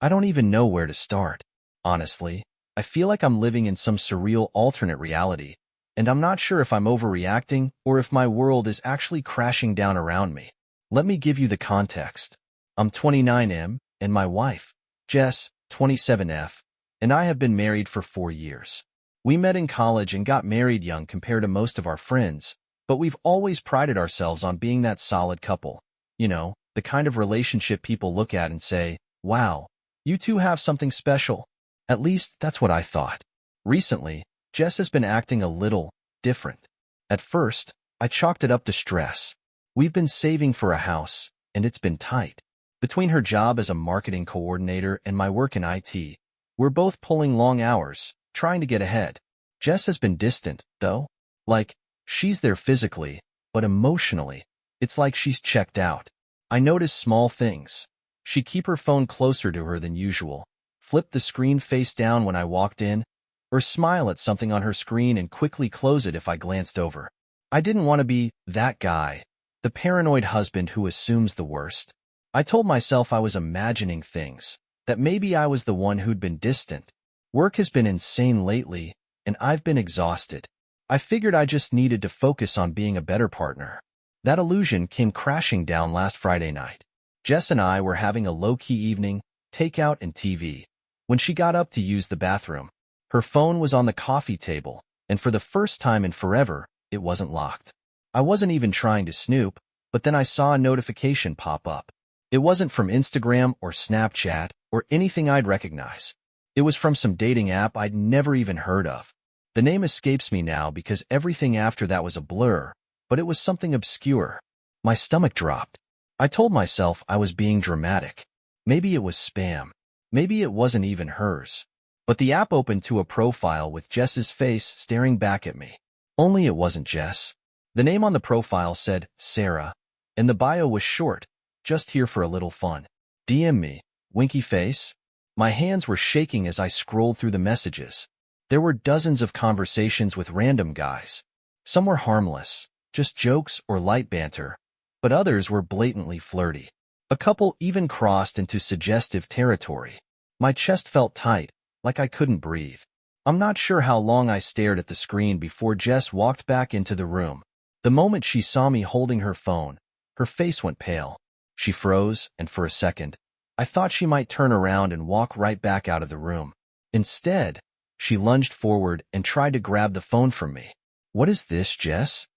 I don't even know where to start. Honestly, I feel like I'm living in some surreal alternate reality, and I'm not sure if I'm overreacting or if my world is actually crashing down around me. Let me give you the context. I'm 29M, and my wife, Jess, 27F, and I have been married for 4 years. We met in college and got married young compared to most of our friends, but we've always prided ourselves on being that solid couple. You know, the kind of relationship people look at and say, wow, you two have something special. At least, that's what I thought. Recently, Jess has been acting a little different. At first, I chalked it up to stress. We've been saving for a house, and it's been tight. Between her job as a marketing coordinator and my work in IT, we're both pulling long hours, trying to get ahead. Jess has been distant, though. Like, she's there physically, but emotionally, it's like she's checked out. I notice small things. She'd keep her phone closer to her than usual, flip the screen face down when I walked in, or smile at something on her screen and quickly close it if I glanced over. I didn't want to be that guy, the paranoid husband who assumes the worst. I told myself I was imagining things, that maybe I was the one who'd been distant. Work has been insane lately, and I've been exhausted. I figured I just needed to focus on being a better partner. That illusion came crashing down last Friday night. Jess and I were having a low-key evening, takeout and TV. When she got up to use the bathroom, her phone was on the coffee table, and for the first time in forever, it wasn't locked. I wasn't even trying to snoop, but then I saw a notification pop up. It wasn't from Instagram or Snapchat or anything I'd recognize. It was from some dating app I'd never even heard of. The name escapes me now because everything after that was a blur, but it was something obscure. My stomach dropped. I told myself I was being dramatic. Maybe it was spam. Maybe it wasn't even hers. But the app opened to a profile with Jess's face staring back at me. Only it wasn't Jess. The name on the profile said Sarah, and the bio was short, just here for a little fun. DM me, winky face. My hands were shaking as I scrolled through the messages. There were dozens of conversations with random guys. Some were harmless, just jokes or light banter, but others were blatantly flirty. A couple even crossed into suggestive territory. My chest felt tight, like I couldn't breathe. I'm not sure how long I stared at the screen before Jess walked back into the room. The moment she saw me holding her phone, her face went pale. She froze, and for a second, I thought she might turn around and walk right back out of the room. Instead, she lunged forward and tried to grab the phone from me. "What is this, Jess?"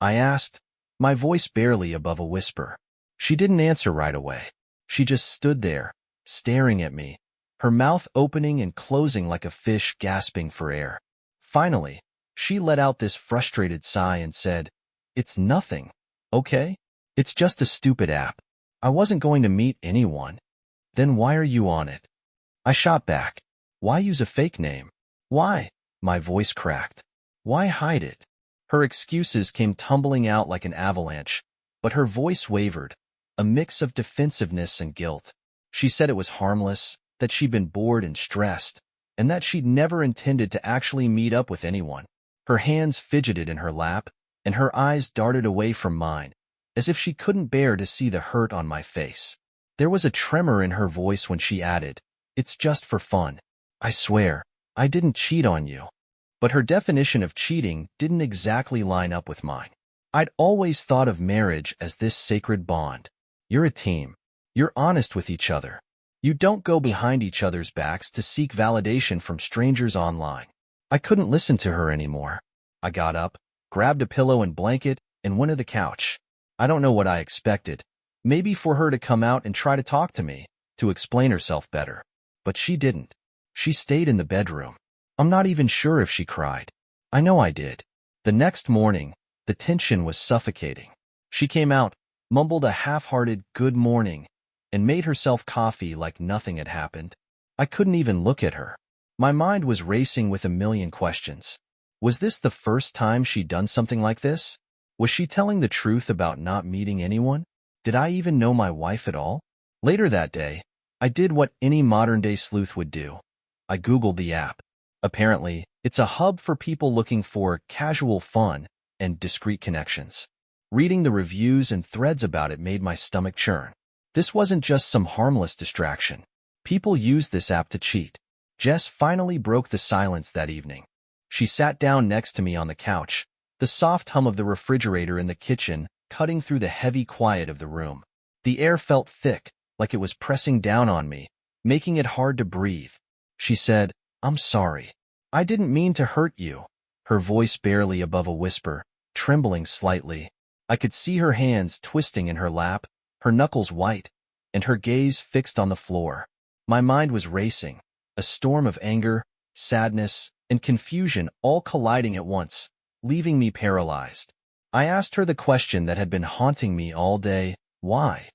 I asked, my voice barely above a whisper. She didn't answer right away. She just stood there, staring at me, her mouth opening and closing like a fish gasping for air. Finally, she let out this frustrated sigh and said, "It's nothing, okay? It's just a stupid app. I wasn't going to meet anyone." "Then why are you on it?" I shot back. "Why use a fake name? Why?" My voice cracked. "Why hide it?" Her excuses came tumbling out like an avalanche, but her voice wavered, a mix of defensiveness and guilt. She said it was harmless, that she'd been bored and stressed, and that she'd never intended to actually meet up with anyone. Her hands fidgeted in her lap, and her eyes darted away from mine, as if she couldn't bear to see the hurt on my face. There was a tremor in her voice when she added, "It's just for fun. I swear, I didn't cheat on you." But her definition of cheating didn't exactly line up with mine. I'd always thought of marriage as this sacred bond. You're a team. You're honest with each other. You don't go behind each other's backs to seek validation from strangers online. I couldn't listen to her anymore. I got up, grabbed a pillow and blanket, and went to the couch. I don't know what I expected. Maybe for her to come out and try to talk to me, to explain herself better. But she didn't. She stayed in the bedroom. I'm not even sure if she cried. I know I did. The next morning, the tension was suffocating. She came out, mumbled a half-hearted "good morning," and made herself coffee like nothing had happened. I couldn't even look at her. My mind was racing with a million questions. Was this the first time she'd done something like this? Was she telling the truth about not meeting anyone? Did I even know my wife at all? Later that day, I did what any modern-day sleuth would do. I Googled the app. Apparently, it's a hub for people looking for casual fun and discreet connections. Reading the reviews and threads about it made my stomach churn. This wasn't just some harmless distraction. People use this app to cheat. Jess finally broke the silence that evening. She sat down next to me on the couch, the soft hum of the refrigerator in the kitchen cutting through the heavy quiet of the room. The air felt thick, like it was pressing down on me, making it hard to breathe. She said, "I'm sorry. I didn't mean to hurt you," her voice barely above a whisper, trembling slightly. I could see her hands twisting in her lap, her knuckles white, and her gaze fixed on the floor. My mind was racing, a storm of anger, sadness, and confusion all colliding at once, leaving me paralyzed. I asked her the question that had been haunting me all day: why?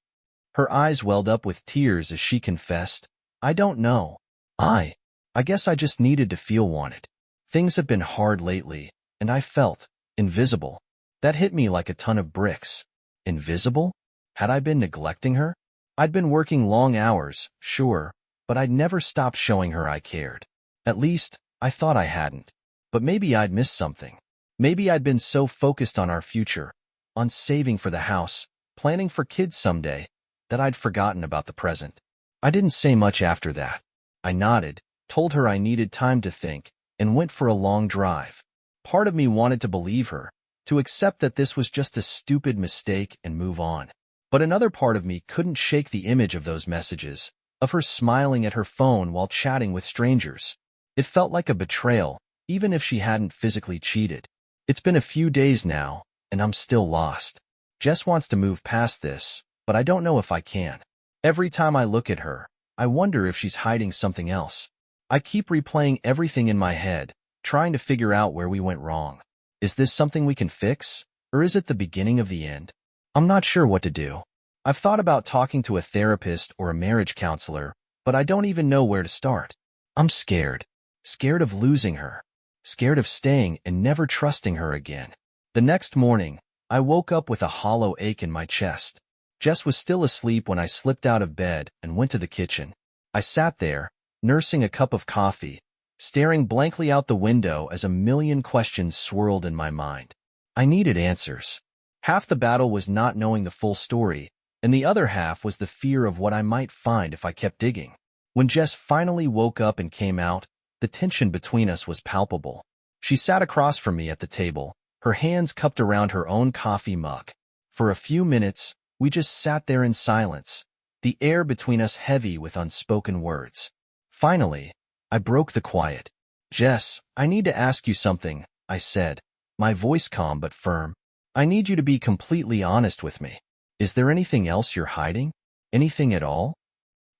Her eyes welled up with tears as she confessed, "I don't know. I guess I just needed to feel wanted. Things have been hard lately, and I felt invisible." That hit me like a ton of bricks. Invisible? Had I been neglecting her? I'd been working long hours, sure, but I'd never stopped showing her I cared. At least, I thought I hadn't. But maybe I'd missed something. Maybe I'd been so focused on our future, on saving for the house, planning for kids someday, that I'd forgotten about the present. I didn't say much after that. I nodded, told her I needed time to think, and went for a long drive. Part of me wanted to believe her, to accept that this was just a stupid mistake and move on. But another part of me couldn't shake the image of those messages, of her smiling at her phone while chatting with strangers. It felt like a betrayal, even if she hadn't physically cheated. It's been a few days now, and I'm still lost. Jess wants to move past this, but I don't know if I can. Every time I look at her, I wonder if she's hiding something else. I keep replaying everything in my head, trying to figure out where we went wrong. Is this something we can fix, or is it the beginning of the end? I'm not sure what to do. I've thought about talking to a therapist or a marriage counselor, but I don't even know where to start. I'm scared. Scared of losing her. Scared of staying and never trusting her again. The next morning, I woke up with a hollow ache in my chest. Jess was still asleep when I slipped out of bed and went to the kitchen. I sat there, nursing a cup of coffee, staring blankly out the window as a million questions swirled in my mind. I needed answers. Half the battle was not knowing the full story, and the other half was the fear of what I might find if I kept digging. When Jess finally woke up and came out, the tension between us was palpable. She sat across from me at the table, her hands cupped around her own coffee mug. For a few minutes, we just sat there in silence, the air between us heavy with unspoken words. Finally, I broke the quiet. "Jess, I need to ask you something," I said, my voice calm but firm. "I need you to be completely honest with me. Is there anything else you're hiding? Anything at all?"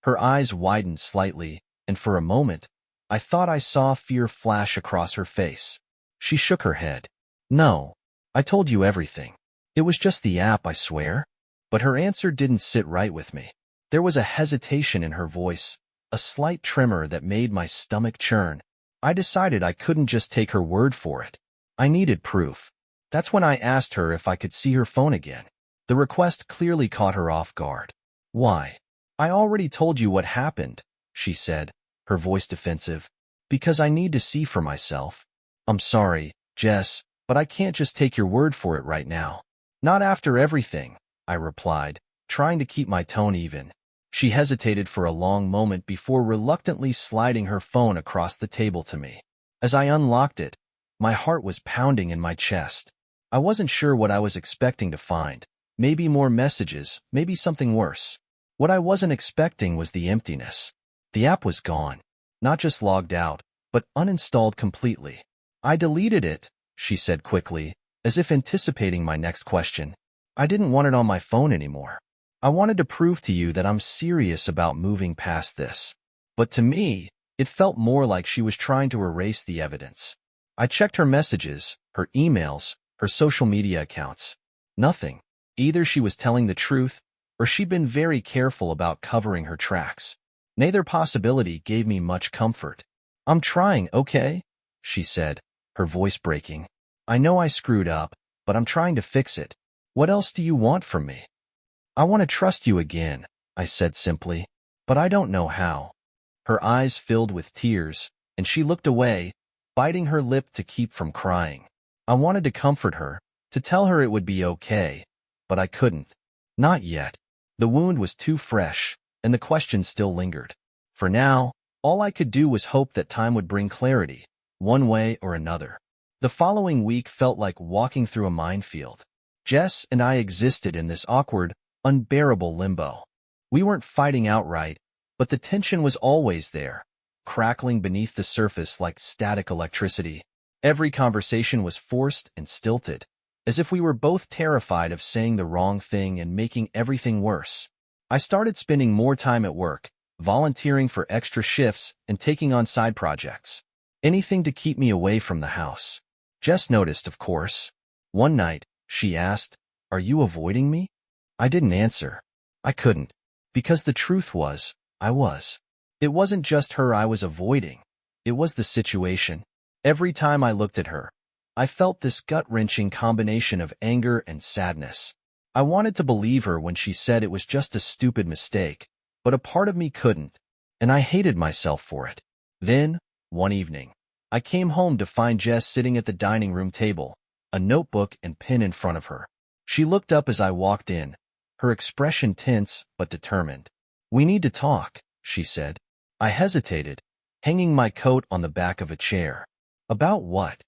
Her eyes widened slightly, and for a moment, I thought I saw fear flash across her face. She shook her head. "No, I told you everything. It was just the app, I swear." But her answer didn't sit right with me. There was a hesitation in her voice, a slight tremor that made my stomach churn. I decided I couldn't just take her word for it. I needed proof. That's when I asked her if I could see her phone again. The request clearly caught her off guard. "Why?" "I already told you what happened," she said, her voice defensive. "Because I need to see for myself." "I'm sorry, Jess, but I can't just take your word for it right now." "Not after everything," I replied, trying to keep my tone even. She hesitated for a long moment before reluctantly sliding her phone across the table to me. As I unlocked it, my heart was pounding in my chest. I wasn't sure what I was expecting to find. Maybe more messages, maybe something worse. What I wasn't expecting was the emptiness. The app was gone. Not just logged out, but uninstalled completely. "I deleted it," she said quickly, as if anticipating my next question. "I didn't want it on my phone anymore. I wanted to prove to you that I'm serious about moving past this." But to me, it felt more like she was trying to erase the evidence. I checked her messages, her emails, her social media accounts. Nothing. Either she was telling the truth, or she'd been very careful about covering her tracks. Neither possibility gave me much comfort. "I'm trying, okay?" she said, her voice breaking. "I know I screwed up, but I'm trying to fix it. What else do you want from me?" "I want to trust you again," I said simply, "but I don't know how." Her eyes filled with tears, and she looked away, biting her lip to keep from crying. I wanted to comfort her, to tell her it would be okay, but I couldn't. Not yet. The wound was too fresh, and the question still lingered. For now, all I could do was hope that time would bring clarity, one way or another. The following week felt like walking through a minefield. Jess and I existed in this awkward, unbearable limbo. We weren't fighting outright, but the tension was always there, crackling beneath the surface like static electricity. Every conversation was forced and stilted, as if we were both terrified of saying the wrong thing and making everything worse. I started spending more time at work, volunteering for extra shifts and taking on side projects. Anything to keep me away from the house. Jess noticed, of course. One night, she asked, "Are you avoiding me?" I didn't answer. I couldn't. Because the truth was, I was. It wasn't just her I was avoiding. It was the situation. Every time I looked at her, I felt this gut-wrenching combination of anger and sadness. I wanted to believe her when she said it was just a stupid mistake, but a part of me couldn't, and I hated myself for it. Then, one evening, I came home to find Jess sitting at the dining room table, a notebook and pen in front of her. She looked up as I walked in, her expression tense but determined. "We need to talk," she said. I hesitated, hanging my coat on the back of a chair. "About what?"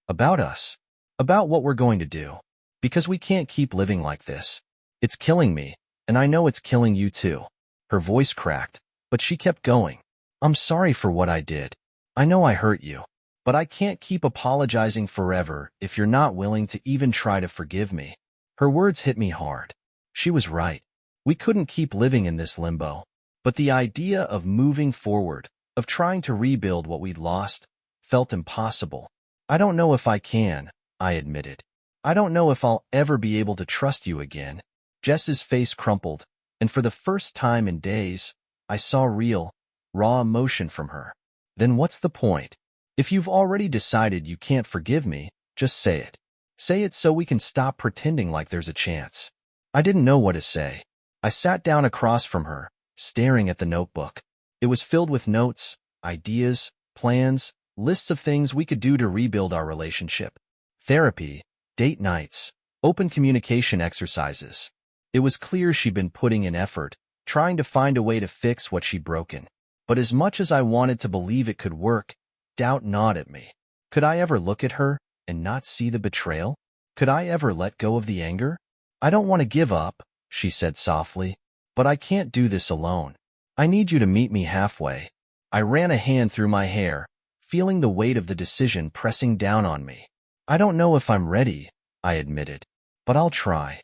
"About us. About what we're going to do. Because we can't keep living like this. It's killing me, and I know it's killing you too." Her voice cracked, but she kept going. "I'm sorry for what I did. I know I hurt you. But I can't keep apologizing forever if you're not willing to even try to forgive me." Her words hit me hard. She was right. We couldn't keep living in this limbo. But the idea of moving forward, of trying to rebuild what we'd lost, felt impossible. "I don't know if I can," I admitted. "I don't know if I'll ever be able to trust you again." Jess's face crumpled, and for the first time in days, I saw real, raw emotion from her. "Then what's the point? If you've already decided you can't forgive me, just say it. Say it so we can stop pretending like there's a chance." I didn't know what to say. I sat down across from her, staring at the notebook. It was filled with notes, ideas, plans, lists of things we could do to rebuild our relationship. Therapy, date nights, open communication exercises. It was clear she'd been putting in effort, trying to find a way to fix what she'd broken. But as much as I wanted to believe it could work, doubt gnawed at me. Could I ever look at her and not see the betrayal? Could I ever let go of the anger? "I don't want to give up," she said softly, "but I can't do this alone. I need you to meet me halfway." I ran a hand through my hair, feeling the weight of the decision pressing down on me. "I don't know if I'm ready," I admitted, "but I'll try."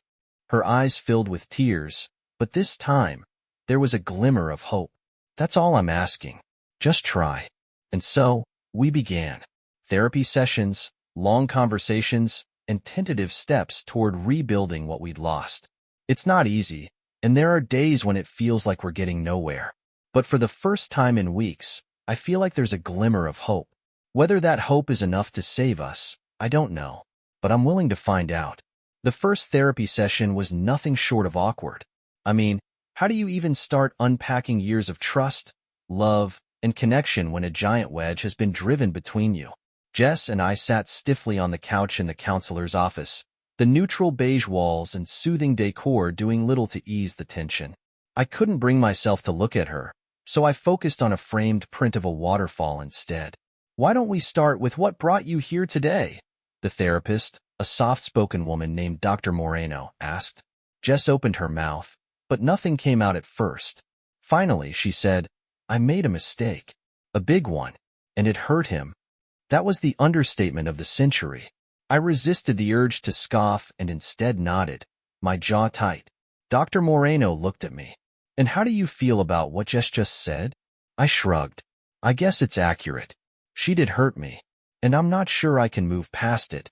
Her eyes filled with tears, but this time, there was a glimmer of hope. "That's all I'm asking. Just try." And so, we began. Therapy sessions, long conversations, and tentative steps toward rebuilding what we'd lost. It's not easy, and there are days when it feels like we're getting nowhere. But for the first time in weeks, I feel like there's a glimmer of hope. Whether that hope is enough to save us, I don't know, but I'm willing to find out. The first therapy session was nothing short of awkward. I mean, how do you even start unpacking years of trust, love, and connection when a giant wedge has been driven between you? Jess and I sat stiffly on the couch in the counselor's office, the neutral beige walls and soothing decor doing little to ease the tension. I couldn't bring myself to look at her, so I focused on a framed print of a waterfall instead. "Why don't we start with what brought you here today?" the therapist, a soft-spoken woman named Dr. Moreno, asked. Jess opened her mouth, but nothing came out at first. Finally, she said, "I made a mistake. A big one. And it hurt him." That was the understatement of the century. I resisted the urge to scoff and instead nodded, my jaw tight. Dr. Moreno looked at me. "And how do you feel about what Jess just said?" I shrugged. "I guess it's accurate. She did hurt me, and I'm not sure I can move past it."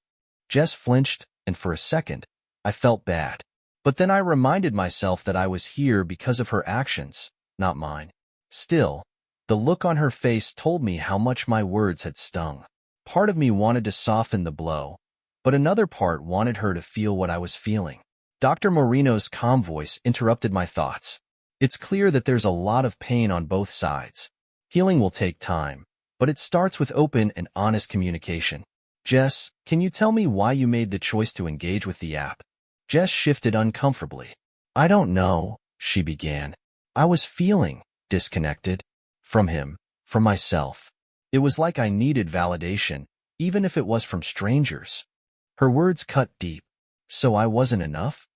Jess flinched, and for a second, I felt bad. But then I reminded myself that I was here because of her actions, not mine. Still, the look on her face told me how much my words had stung. Part of me wanted to soften the blow, but another part wanted her to feel what I was feeling. Dr. Moreno's calm voice interrupted my thoughts. "It's clear that there's a lot of pain on both sides. Healing will take time, but it starts with open and honest communication. Jess, can you tell me why you made the choice to engage with the app?" Jess shifted uncomfortably. "I don't know," she began. "I was feeling disconnected. from him, from myself. It was like I needed validation, even if it was from strangers. Her words cut deep. So I wasn't enough?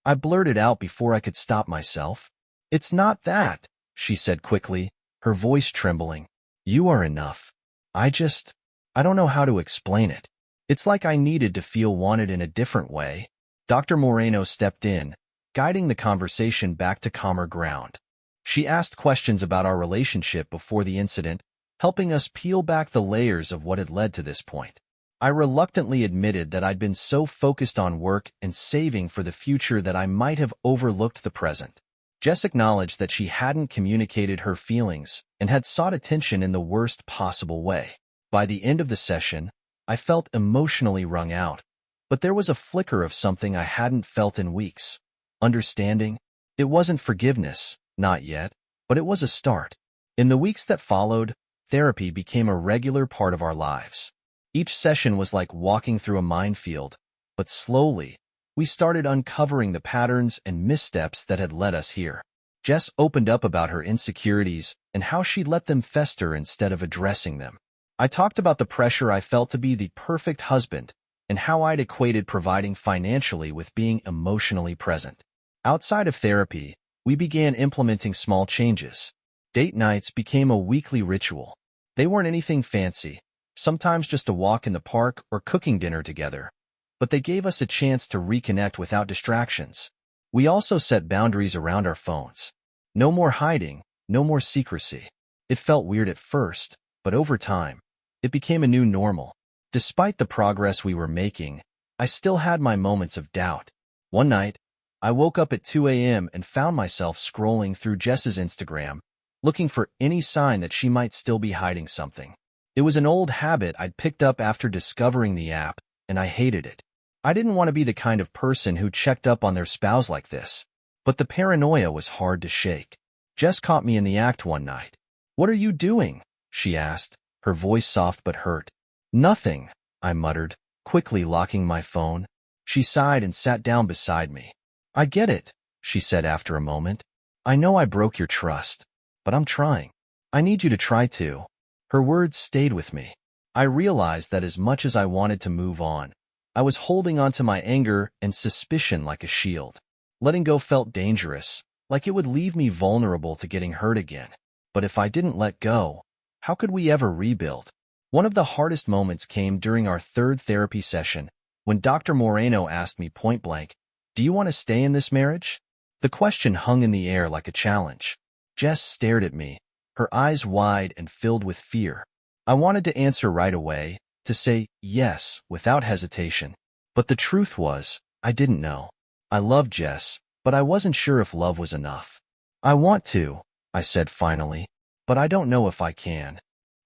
I blurted out before I could stop myself. It's not that, she said quickly, her voice trembling. You are enough. I don't know how to explain it. It's like I needed to feel wanted in a different way. Dr. Moreno stepped in, guiding the conversation back to calmer ground. She asked questions about our relationship before the incident, helping us peel back the layers of what had led to this point. I reluctantly admitted that I'd been so focused on work and saving for the future that I might have overlooked the present. Jess acknowledged that she hadn't communicated her feelings and had sought attention in the worst possible way. By the end of the session, I felt emotionally wrung out, but there was a flicker of something I hadn't felt in weeks. Understanding. It wasn't forgiveness, not yet, but it was a start. In the weeks that followed, therapy became a regular part of our lives. Each session was like walking through a minefield, but slowly, we started uncovering the patterns and missteps that had led us here. Jess opened up about her insecurities and how she'd let them fester instead of addressing them. I talked about the pressure I felt to be the perfect husband and how I'd equated providing financially with being emotionally present. Outside of therapy, we began implementing small changes. Date nights became a weekly ritual. They weren't anything fancy, sometimes just a walk in the park or cooking dinner together, but they gave us a chance to reconnect without distractions. We also set boundaries around our phones. No more hiding, no more secrecy. It felt weird at first, but over time, it became a new normal. Despite the progress we were making, I still had my moments of doubt. One night, I woke up at 2 a.m. and found myself scrolling through Jess's Instagram, looking for any sign that she might still be hiding something. It was an old habit I'd picked up after discovering the app, and I hated it. I didn't want to be the kind of person who checked up on their spouse like this, but the paranoia was hard to shake. Jess caught me in the act one night. "What are you doing?" she asked, her voice soft but hurt. "Nothing," I muttered, quickly locking my phone. She sighed and sat down beside me. "I get it," she said after a moment. "I know I broke your trust, but I'm trying. I need you to try too." Her words stayed with me. I realized that as much as I wanted to move on, I was holding on to my anger and suspicion like a shield. Letting go felt dangerous, like it would leave me vulnerable to getting hurt again. But if I didn't let go, how could we ever rebuild? One of the hardest moments came during our third therapy session, when Dr. Moreno asked me point-blank, "Do you want to stay in this marriage?" The question hung in the air like a challenge. Jess stared at me, her eyes wide and filled with fear. I wanted to answer right away, to say yes without hesitation. But the truth was, I didn't know. I loved Jess, but I wasn't sure if love was enough. "I want to," I said finally, "but I don't know if I can."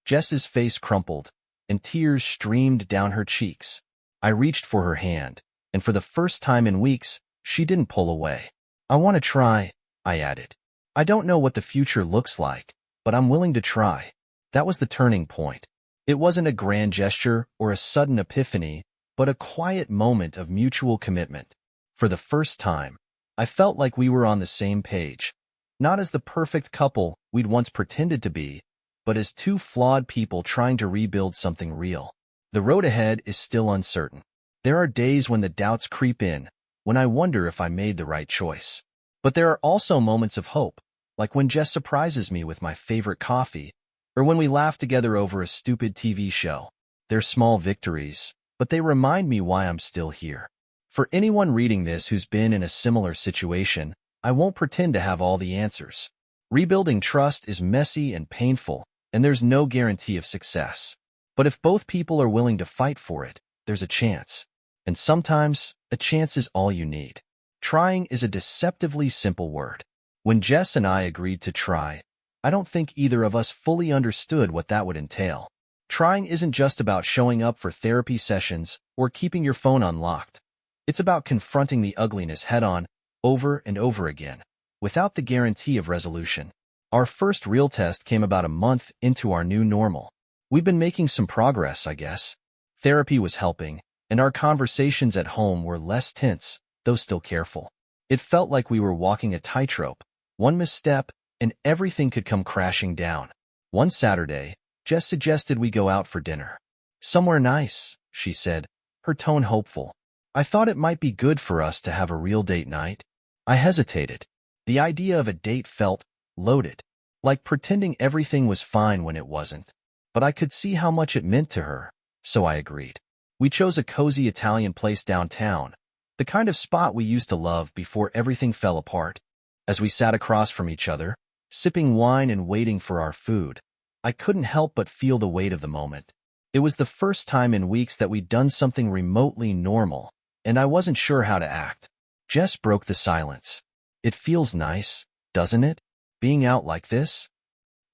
Jess's face crumpled, and tears streamed down her cheeks. I reached for her hand, and for the first time in weeks, she didn't pull away. "I want to try," I added. "I don't know what the future looks like, but I'm willing to try." That was the turning point. It wasn't a grand gesture or a sudden epiphany, but a quiet moment of mutual commitment. For the first time, I felt like we were on the same page, not as the perfect couple we'd once pretended to be, but as two flawed people trying to rebuild something real. The road ahead is still uncertain. There are days when the doubts creep in, when I wonder if I made the right choice. But there are also moments of hope, like when Jess surprises me with my favorite coffee, or when we laugh together over a stupid TV show. They're small victories, but they remind me why I'm still here. For anyone reading this who's been in a similar situation, I won't pretend to have all the answers. Rebuilding trust is messy and painful, and there's no guarantee of success. But if both people are willing to fight for it, there's a chance. And sometimes, a chance is all you need. Trying is a deceptively simple word. When Jess and I agreed to try, I don't think either of us fully understood what that would entail. Trying isn't just about showing up for therapy sessions or keeping your phone unlocked. It's about confronting the ugliness head-on, over and over again, without the guarantee of resolution. Our first real test came about a month into our new normal. We've been making some progress, I guess. Therapy was helping, and our conversations at home were less tense, though still careful. It felt like we were walking a tightrope. One misstep, and everything could come crashing down. One Saturday, Jess suggested we go out for dinner. Somewhere nice, she said, her tone hopeful. I thought it might be good for us to have a real date night. I hesitated. The idea of a date felt loaded, like pretending everything was fine when it wasn't. But I could see how much it meant to her, so I agreed. We chose a cozy Italian place downtown, the kind of spot we used to love before everything fell apart. As we sat across from each other, sipping wine and waiting for our food, I couldn't help but feel the weight of the moment. It was the first time in weeks that we'd done something remotely normal, and I wasn't sure how to act. Jess broke the silence. It feels nice, doesn't it? Being out like this?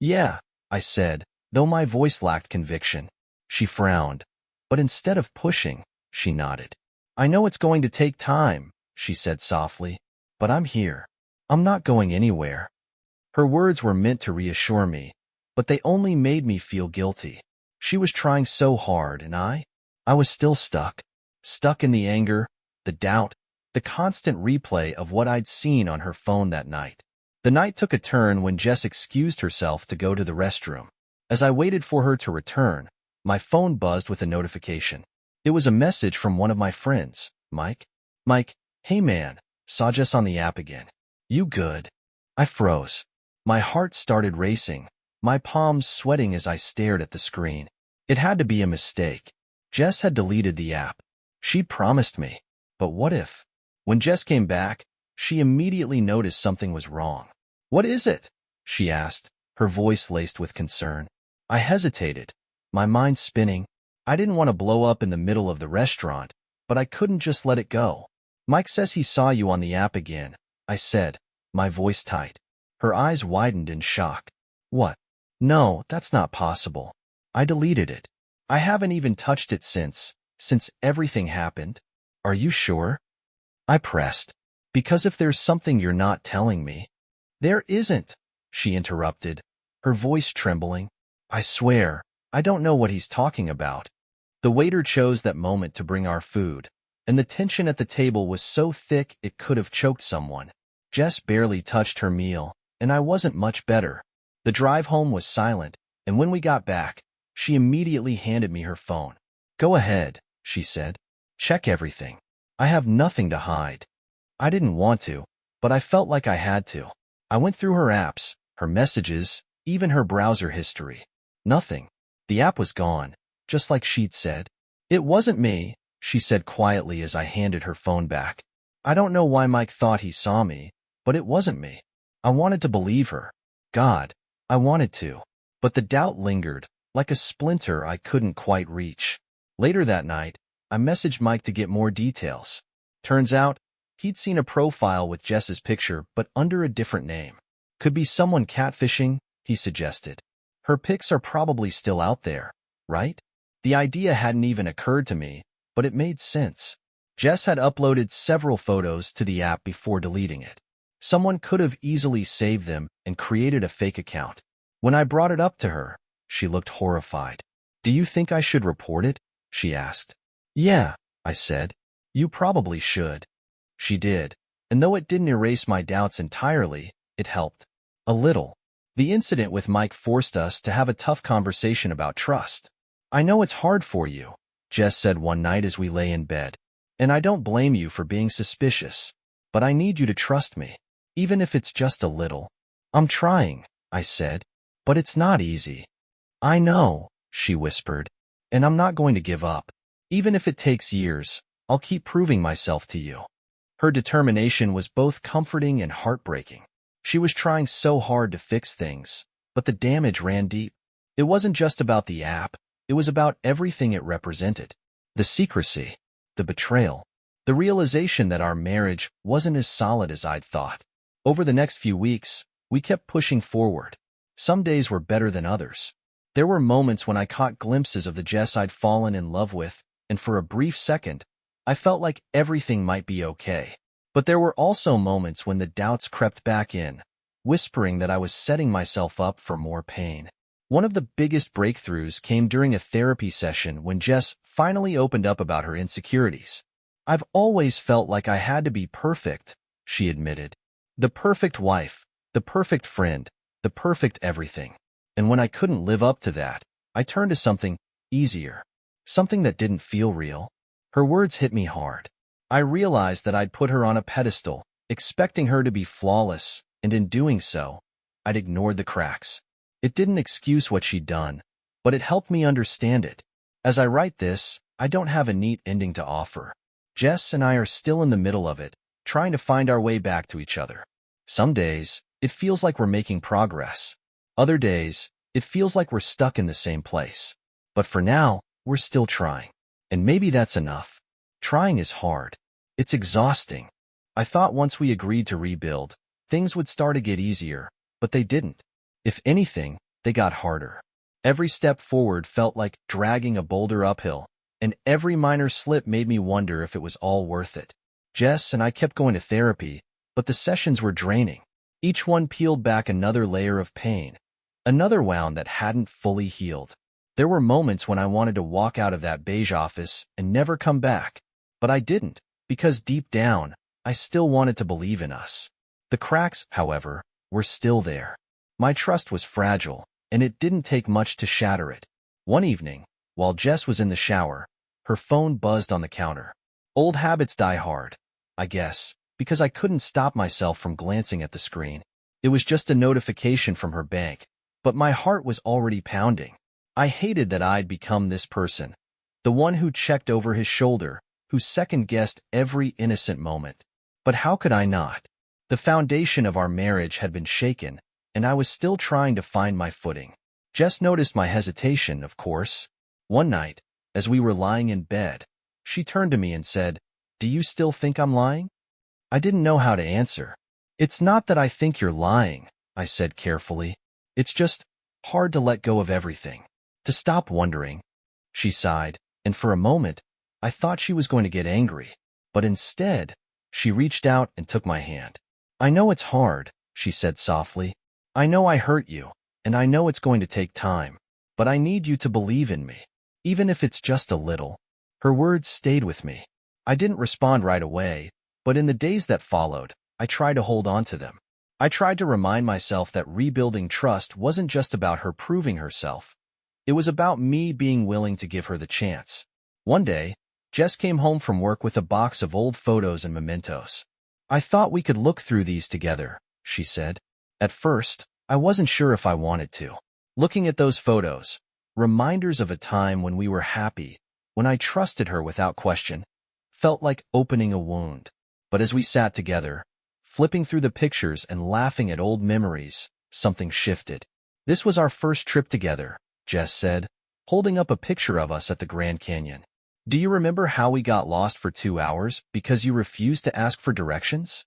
Yeah, I said, though my voice lacked conviction. She frowned, but instead of pushing, she nodded. I know it's going to take time, she said softly, but I'm here. I'm not going anywhere. Her words were meant to reassure me, but they only made me feel guilty. She was trying so hard, and I was still stuck. Stuck in the anger, the doubt, the constant replay of what I'd seen on her phone that night. The night took a turn when Jess excused herself to go to the restroom. As I waited for her to return, my phone buzzed with a notification. It was a message from one of my friends, Mike. Mike, hey man, saw Jess on the app again. You good? I froze. My heart started racing, my palms sweating as I stared at the screen. It had to be a mistake. Jess had deleted the app. She'd promised me. But what if? When Jess came back, she immediately noticed something was wrong. What is it? She asked, her voice laced with concern. I hesitated, my mind spinning. I didn't want to blow up in the middle of the restaurant, but I couldn't just let it go. Mike says he saw you on the app again, I said, my voice tight. Her eyes widened in shock. What? No, that's not possible. I deleted it. I haven't even touched it since everything happened. Are you sure? I pressed. Because if there's something you're not telling me. There isn't, she interrupted, her voice trembling. I swear, I don't know what he's talking about. The waiter chose that moment to bring our food, and the tension at the table was so thick it could have choked someone. Jess barely touched her meal, and I wasn't much better. The drive home was silent, and when we got back, she immediately handed me her phone. Go ahead, she said. Check everything. I have nothing to hide. I didn't want to, but I felt like I had to. I went through her apps, her messages, even her browser history. Nothing. The app was gone, just like she'd said. It wasn't me, she said quietly as I handed her phone back. I don't know why Mike thought he saw me, but it wasn't me. I wanted to believe her. God, I wanted to. But the doubt lingered, like a splinter I couldn't quite reach. Later that night, I messaged Mike to get more details. Turns out, he'd seen a profile with Jess's picture but under a different name. Could be someone catfishing, he suggested. Her pics are probably still out there, right? The idea hadn't even occurred to me, but it made sense. Jess had uploaded several photos to the app before deleting it. Someone could have easily saved them and created a fake account. When I brought it up to her, she looked horrified. Do you think I should report it? She asked. Yeah, I said. You probably should. She did, and though it didn't erase my doubts entirely, it helped. A little. The incident with Mike forced us to have a tough conversation about trust. I know it's hard for you, Jess said one night as we lay in bed. And I don't blame you for being suspicious, but I need you to trust me, even if it's just a little. I'm trying, I said, but it's not easy. I know, she whispered, and I'm not going to give up. Even if it takes years, I'll keep proving myself to you. Her determination was both comforting and heartbreaking. She was trying so hard to fix things, but the damage ran deep. It wasn't just about the app, it was about everything it represented. The secrecy, the betrayal, the realization that our marriage wasn't as solid as I'd thought. Over the next few weeks, we kept pushing forward. Some days were better than others. There were moments when I caught glimpses of the Jess I'd fallen in love with, and for a brief second, I felt like everything might be okay. But there were also moments when the doubts crept back in, whispering that I was setting myself up for more pain. One of the biggest breakthroughs came during a therapy session when Jess finally opened up about her insecurities. I've always felt like I had to be perfect, she admitted. The perfect wife, the perfect friend, the perfect everything. And when I couldn't live up to that, I turned to something easier, something that didn't feel real. Her words hit me hard. I realized that I'd put her on a pedestal, expecting her to be flawless, and in doing so, I'd ignored the cracks. It didn't excuse what she'd done, but it helped me understand it. As I write this, I don't have a neat ending to offer. Jess and I are still in the middle of it, trying to find our way back to each other. Some days, it feels like we're making progress. Other days, it feels like we're stuck in the same place. But for now, we're still trying. And maybe that's enough. Trying is hard. It's exhausting. I thought once we agreed to rebuild, things would start to get easier, but they didn't. If anything, they got harder. Every step forward felt like dragging a boulder uphill, and every minor slip made me wonder if it was all worth it. Jess and I kept going to therapy, but the sessions were draining. Each one peeled back another layer of pain, another wound that hadn't fully healed. There were moments when I wanted to walk out of that beige office and never come back, but I didn't, because deep down, I still wanted to believe in us. The cracks, however, were still there. My trust was fragile, and it didn't take much to shatter it. One evening, while Jess was in the shower, her phone buzzed on the counter. Old habits die hard, I guess, because I couldn't stop myself from glancing at the screen. It was just a notification from her bank, but my heart was already pounding. I hated that I'd become this person, the one who checked over his shoulder, who second-guessed every innocent moment. But how could I not? The foundation of our marriage had been shaken, and I was still trying to find my footing. Jess noticed my hesitation, of course. One night, as we were lying in bed, she turned to me and said, "Do you still think I'm lying?" I didn't know how to answer. "It's not that I think you're lying," I said carefully. "It's just hard to let go of everything. To stop wondering." She sighed, and for a moment, I thought she was going to get angry. But instead, she reached out and took my hand. "I know it's hard," she said softly. "I know I hurt you, and I know it's going to take time. But I need you to believe in me, even if it's just a little." Her words stayed with me. I didn't respond right away, but in the days that followed, I tried to hold on to them. I tried to remind myself that rebuilding trust wasn't just about her proving herself. It was about me being willing to give her the chance. One day, Jess came home from work with a box of old photos and mementos. "I thought we could look through these together," she said. At first, I wasn't sure if I wanted to. Looking at those photos, reminders of a time when we were happy, when I trusted her without question, felt like opening a wound. But as we sat together, flipping through the pictures and laughing at old memories, something shifted. "This was our first trip together," Jess said, holding up a picture of us at the Grand Canyon. "Do you remember how we got lost for 2 hours because you refused to ask for directions?"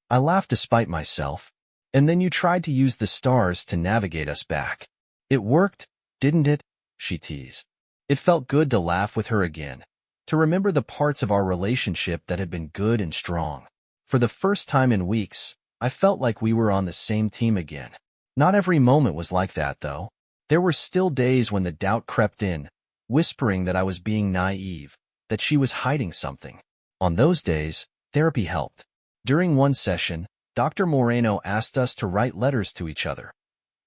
I laughed despite myself. "And then you tried to use the stars to navigate us back. It worked, didn't it?" she teased. It felt good to laugh with her again, to remember the parts of our relationship that had been good and strong. For the first time in weeks, I felt like we were on the same team again. Not every moment was like that, though. There were still days when the doubt crept in, whispering that I was being naive, that she was hiding something. On those days, therapy helped. During one session, Dr. Moreno asked us to write letters to each other.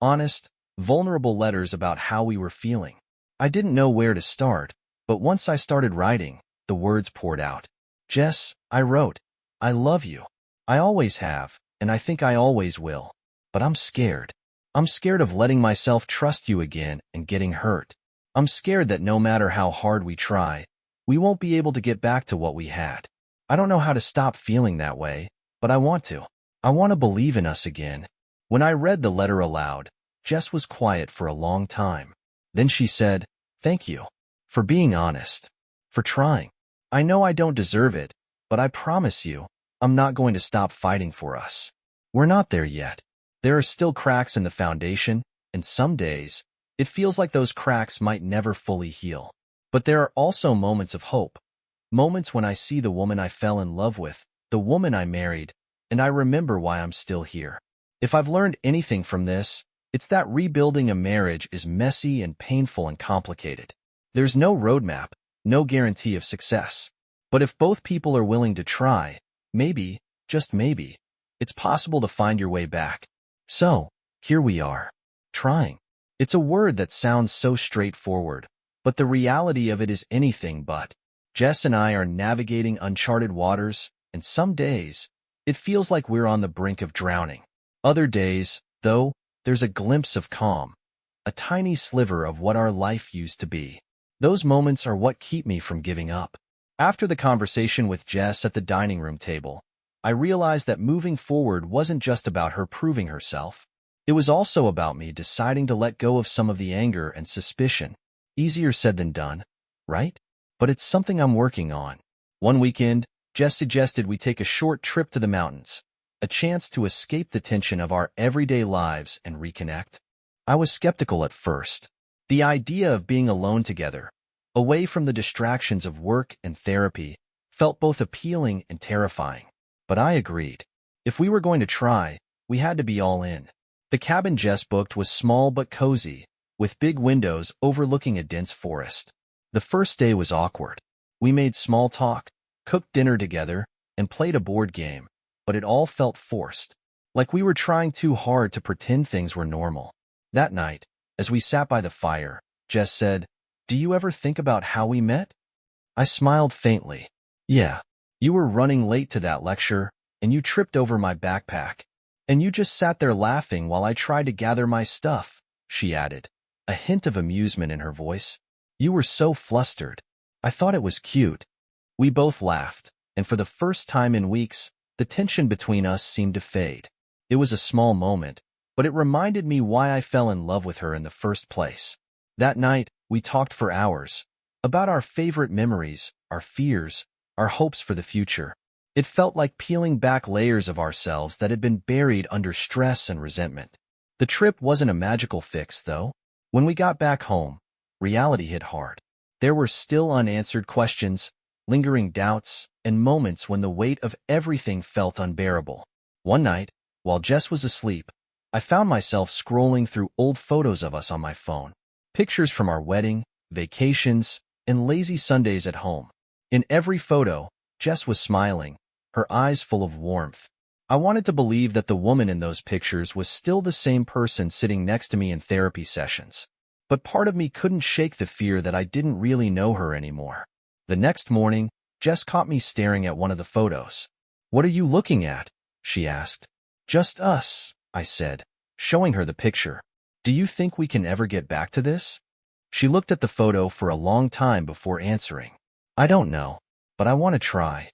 Honest, vulnerable letters about how we were feeling. I didn't know where to start, but once I started writing, the words poured out. "Jess," I wrote, "I love you. I always have, and I think I always will. But I'm scared. I'm scared of letting myself trust you again and getting hurt. I'm scared that no matter how hard we try, we won't be able to get back to what we had. I don't know how to stop feeling that way, but I want to. I want to believe in us again." When I read the letter aloud, Jess was quiet for a long time. Then she said, "Thank you. For being honest. For trying. I know I don't deserve it, but I promise you, I'm not going to stop fighting for us. We're not there yet. There are still cracks in the foundation, and some days, it feels like those cracks might never fully heal. But there are also moments of hope. Moments when I see the woman I fell in love with, the woman I married, and I remember why I'm still here. If I've learned anything from this, it's that rebuilding a marriage is messy and painful and complicated. There's no roadmap, no guarantee of success. But if both people are willing to try, maybe, just maybe, it's possible to find your way back. So, here we are, trying. It's a word that sounds so straightforward, but the reality of it is anything but. Jess and I are navigating uncharted waters, and some days, it feels like we're on the brink of drowning. Other days, though, there's a glimpse of calm, a tiny sliver of what our life used to be. Those moments are what keep me from giving up. After the conversation with Jess at the dining room table, I realized that moving forward wasn't just about her proving herself. It was also about me deciding to let go of some of the anger and suspicion. Easier said than done, right? But it's something I'm working on. One weekend, Jess suggested we take a short trip to the mountains, a chance to escape the tension of our everyday lives and reconnect. I was skeptical at first. The idea of being alone together, away from the distractions of work and therapy, felt both appealing and terrifying. But I agreed. If we were going to try, we had to be all in. The cabin Jess booked was small but cozy, with big windows overlooking a dense forest. The first day was awkward. We made small talk, cooked dinner together, and played a board game, but it all felt forced, like we were trying too hard to pretend things were normal. That night, as we sat by the fire, Jess said, "Do you ever think about how we met?" I smiled faintly. "Yeah, you were running late to that lecture, and you tripped over my backpack. And you just sat there laughing while I tried to gather my stuff," she added, a hint of amusement in her voice. "You were so flustered. I thought it was cute." We both laughed, and for the first time in weeks, the tension between us seemed to fade. It was a small moment, but it reminded me why I fell in love with her in the first place. That night, we talked for hours, about our favorite memories, our fears, our hopes for the future. It felt like peeling back layers of ourselves that had been buried under stress and resentment. The trip wasn't a magical fix, though. When we got back home, reality hit hard. There were still unanswered questions, lingering doubts, and moments when the weight of everything felt unbearable. One night, while Jess was asleep, I found myself scrolling through old photos of us on my phone. Pictures from our wedding, vacations, and lazy Sundays at home. In every photo, Jess was smiling, her eyes full of warmth. I wanted to believe that the woman in those pictures was still the same person sitting next to me in therapy sessions. But part of me couldn't shake the fear that I didn't really know her anymore. The next morning, Jess caught me staring at one of the photos. "What are you looking at?" she asked. "Just us," I said, showing her the picture. "Do you think we can ever get back to this?" She looked at the photo for a long time before answering. "I don't know, but I want to try."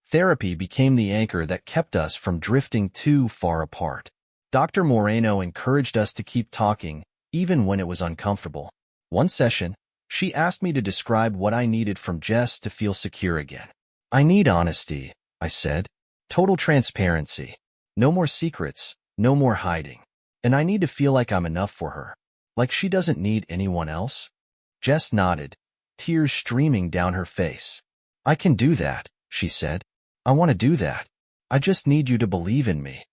Therapy became the anchor that kept us from drifting too far apart. Dr. Moreno encouraged us to keep talking, even when it was uncomfortable. One session, she asked me to describe what I needed from Jess to feel secure again. "I need honesty," I said. "Total transparency. No more secrets, no more hiding. And I need to feel like I'm enough for her. Like she doesn't need anyone else." Jess nodded, tears streaming down her face. "I can do that," she said. "I want to do that. I just need you to believe in me."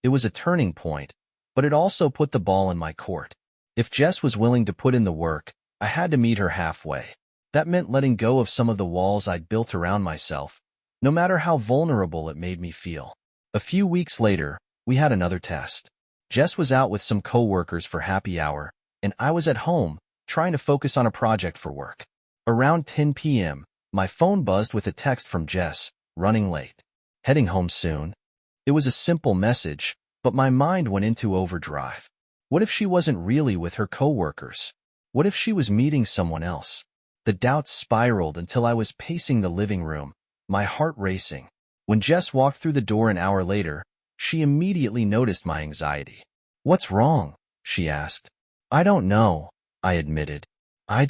It was a turning point, but it also put the ball in my court. If Jess was willing to put in the work, I had to meet her halfway. That meant letting go of some of the walls I'd built around myself, no matter how vulnerable it made me feel. A few weeks later, we had another test. Jess was out with some coworkers for happy hour, and I was at home, trying to focus on a project for work. Around 10 p.m., my phone buzzed with a text from Jess, "Running late. Heading home soon." It was a simple message, but my mind went into overdrive. What if she wasn't really with her coworkers? What if she was meeting someone else? The doubts spiraled until I was pacing the living room, my heart racing. When Jess walked through the door an hour later, she immediately noticed my anxiety. "What's wrong?" she asked. "I don't know," I admitted. I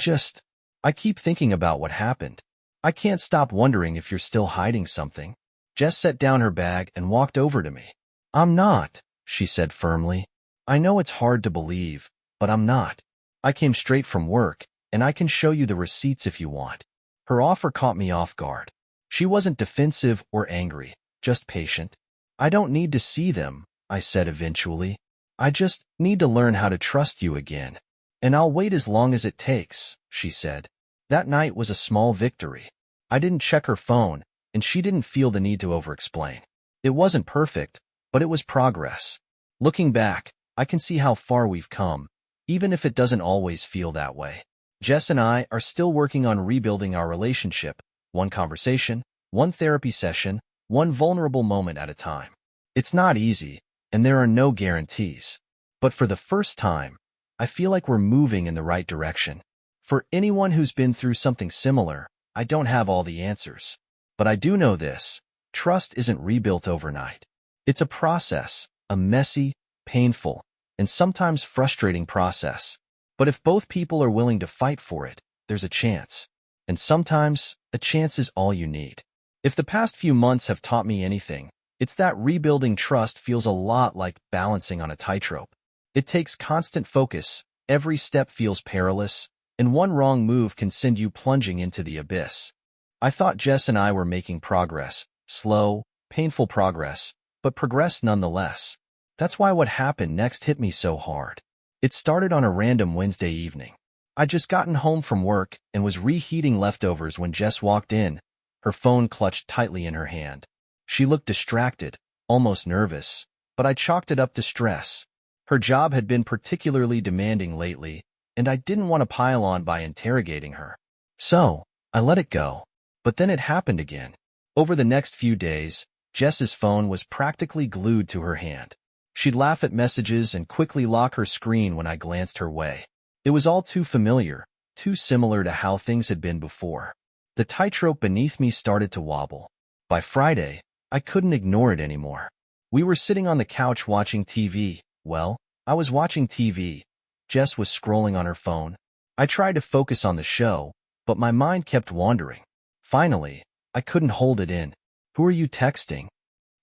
keep thinking about what happened. I can't stop wondering if you're still hiding something." Jess set down her bag and walked over to me. "I'm not," she said firmly. "I know it's hard to believe, but I'm not. I came straight from work, and I can show you the receipts if you want." Her offer caught me off guard. She wasn't defensive or angry, just patient. "I don't need to see them," I said eventually. "I just need to learn how to trust you again. And I'll wait as long as it takes," she said. That night was a small victory. I didn't check her phone, and she didn't feel the need to over-explain. It wasn't perfect, but it was progress. Looking back, I can see how far we've come, even if it doesn't always feel that way. Jess and I are still working on rebuilding our relationship, one conversation, one therapy session, one vulnerable moment at a time. It's not easy, and there are no guarantees. But for the first time, I feel like we're moving in the right direction. For anyone who's been through something similar, I don't have all the answers. But I do know this: trust isn't rebuilt overnight. It's a process, a messy, painful, and sometimes frustrating process. But if both people are willing to fight for it, there's a chance. And sometimes, a chance is all you need. If the past few months have taught me anything, it's that rebuilding trust feels a lot like balancing on a tightrope. It takes constant focus, every step feels perilous, and one wrong move can send you plunging into the abyss. I thought Jess and I were making progress, slow, painful progress, but progress nonetheless. That's why what happened next hit me so hard. It started on a random Wednesday evening. I'd just gotten home from work and was reheating leftovers when Jess walked in, her phone clutched tightly in her hand. She looked distracted, almost nervous, but I chalked it up to stress. Her job had been particularly demanding lately, and I didn't want to pile on by interrogating her. So, I let it go. But then it happened again. Over the next few days, Jess's phone was practically glued to her hand. She'd laugh at messages and quickly lock her screen when I glanced her way. It was all too familiar, too similar to how things had been before. The tightrope beneath me started to wobble. By Friday, I couldn't ignore it anymore. We were sitting on the couch watching TV. Well, I was watching TV. Jess was scrolling on her phone. I tried to focus on the show, but my mind kept wandering. Finally, I couldn't hold it in. "Who are you texting?"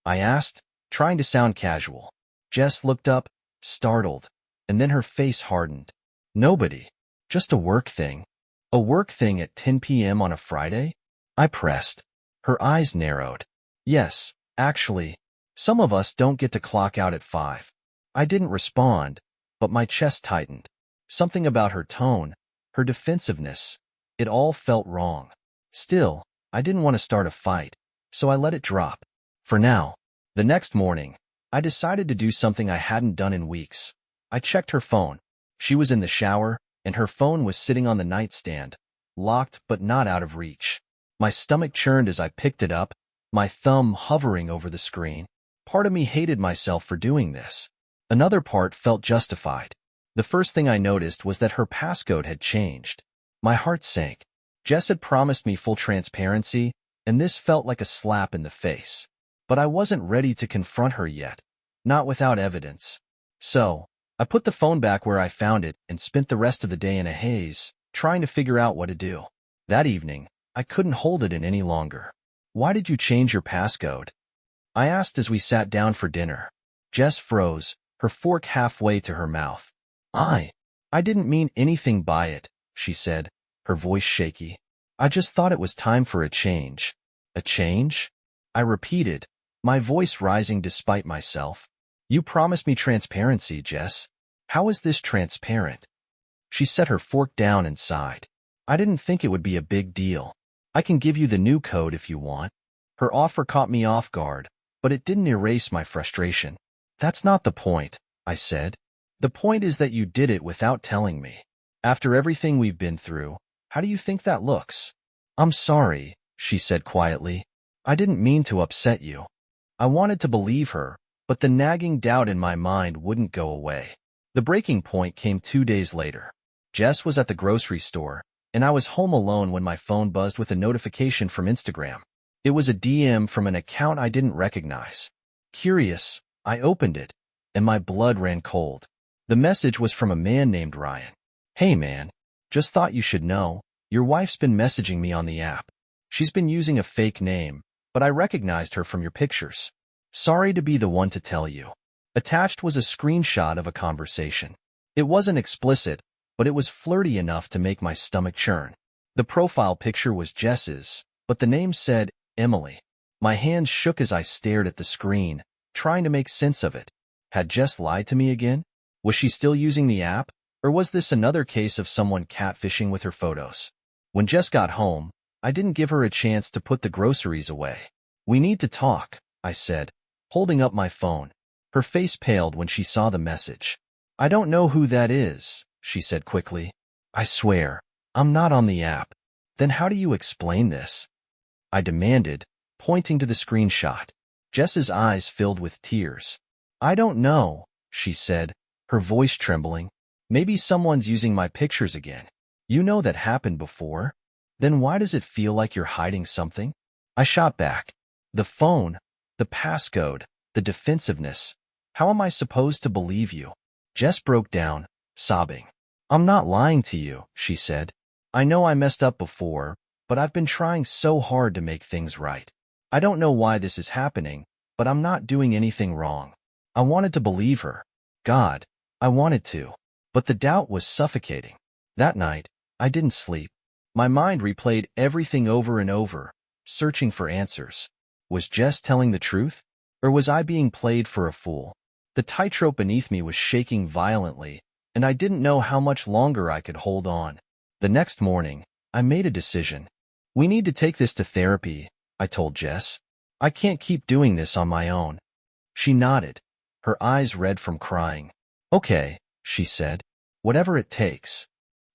I asked, trying to sound casual. Jess looked up, startled, and then her face hardened. "Nobody. Just a work thing." "A work thing at 10 p.m. on a Friday?" I pressed. Her eyes narrowed. "Yes, actually. Some of us don't get to clock out at 5. I didn't respond, but my chest tightened. Something about her tone, her defensiveness, it all felt wrong. Still, I didn't want to start a fight, so I let it drop. For now. The next morning, I decided to do something I hadn't done in weeks. I checked her phone. She was in the shower, and her phone was sitting on the nightstand, locked but not out of reach. My stomach churned as I picked it up, my thumb hovering over the screen. Part of me hated myself for doing this. Another part felt justified. The first thing I noticed was that her passcode had changed. My heart sank. Jess had promised me full transparency, and this felt like a slap in the face. But I wasn't ready to confront her yet, not without evidence. So, I put the phone back where I found it and spent the rest of the day in a haze, trying to figure out what to do. That evening, I couldn't hold it in any longer. "Why did you change your passcode?" I asked as we sat down for dinner. Jess froze, her fork halfway to her mouth. I didn't mean anything by it," she said, her voice shaky. "I just thought it was time for a change." "A change?" I repeated, my voice rising despite myself. "You promised me transparency, Jess. How is this transparent?" She set her fork down and sighed. "I didn't think it would be a big deal. I can give you the new code if you want." Her offer caught me off guard, but it didn't erase my frustration. "That's not the point," I said. "The point is that you did it without telling me. After everything we've been through, how do you think that looks?" "I'm sorry," she said quietly. "I didn't mean to upset you." I wanted to believe her, but the nagging doubt in my mind wouldn't go away. The breaking point came 2 days later. Jess was at the grocery store, and I was home alone when my phone buzzed with a notification from Instagram. It was a DM from an account I didn't recognize. Curious, I opened it, and my blood ran cold. The message was from a man named Ryan. "Hey man, just thought you should know, your wife's been messaging me on the app. She's been using a fake name, but I recognized her from your pictures. Sorry to be the one to tell you." Attached was a screenshot of a conversation. It wasn't explicit, but it was flirty enough to make my stomach churn. The profile picture was Jess's, but the name said Emily. My hands shook as I stared at the screen, trying to make sense of it. Had Jess lied to me again? Was she still using the app, or was this another case of someone catfishing with her photos? When Jess got home, I didn't give her a chance to put the groceries away. "We need to talk," I said, holding up my phone. Her face paled when she saw the message. "I don't know who that is," she said quickly. I swear, I'm not on the app. Then how do you explain this? I demanded, pointing to the screenshot. Jess's eyes filled with tears. I don't know, she said, her voice trembling. Maybe someone's using my pictures again. You know that happened before? Then why does it feel like you're hiding something? I shot back. The phone, the passcode, the defensiveness. How am I supposed to believe you? Jess broke down, sobbing. I'm not lying to you, she said. I know I messed up before, but I've been trying so hard to make things right. I don't know why this is happening, but I'm not doing anything wrong. I wanted to believe her. God, I wanted to. But the doubt was suffocating. That night, I didn't sleep. My mind replayed everything over and over, searching for answers. Was Jess telling the truth? Or was I being played for a fool? The tightrope beneath me was shaking violently, and I didn't know how much longer I could hold on. The next morning, I made a decision. We need to take this to therapy, I told Jess. I can't keep doing this on my own. She nodded, her eyes red from crying. Okay, she said. Whatever it takes.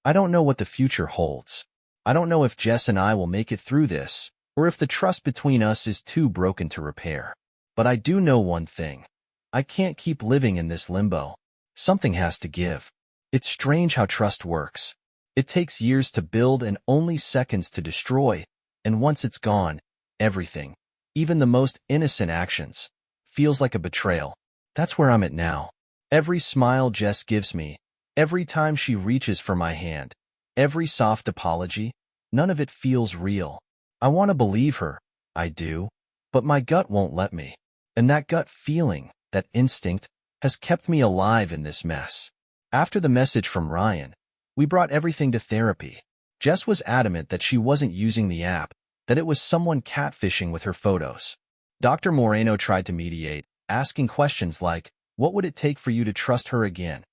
I don't know what the future holds. I don't know if Jess and I will make it through this, or if the trust between us is too broken to repair. But I do know one thing. I can't keep living in this limbo. Something has to give. It's strange how trust works. It takes years to build and only seconds to destroy, and once it's gone, everything, even the most innocent actions, feels like a betrayal. That's where I'm at now. Every smile Jess gives me, every time she reaches for my hand, every soft apology, none of it feels real. I want to believe her, I do, but my gut won't let me. And that gut feeling, that instinct, has kept me alive in this mess. After the message from Ryan, we brought everything to therapy. Jess was adamant that she wasn't using the app, that it was someone catfishing with her photos. Dr. Moreno tried to mediate, asking questions like, what would it take for you to trust her again?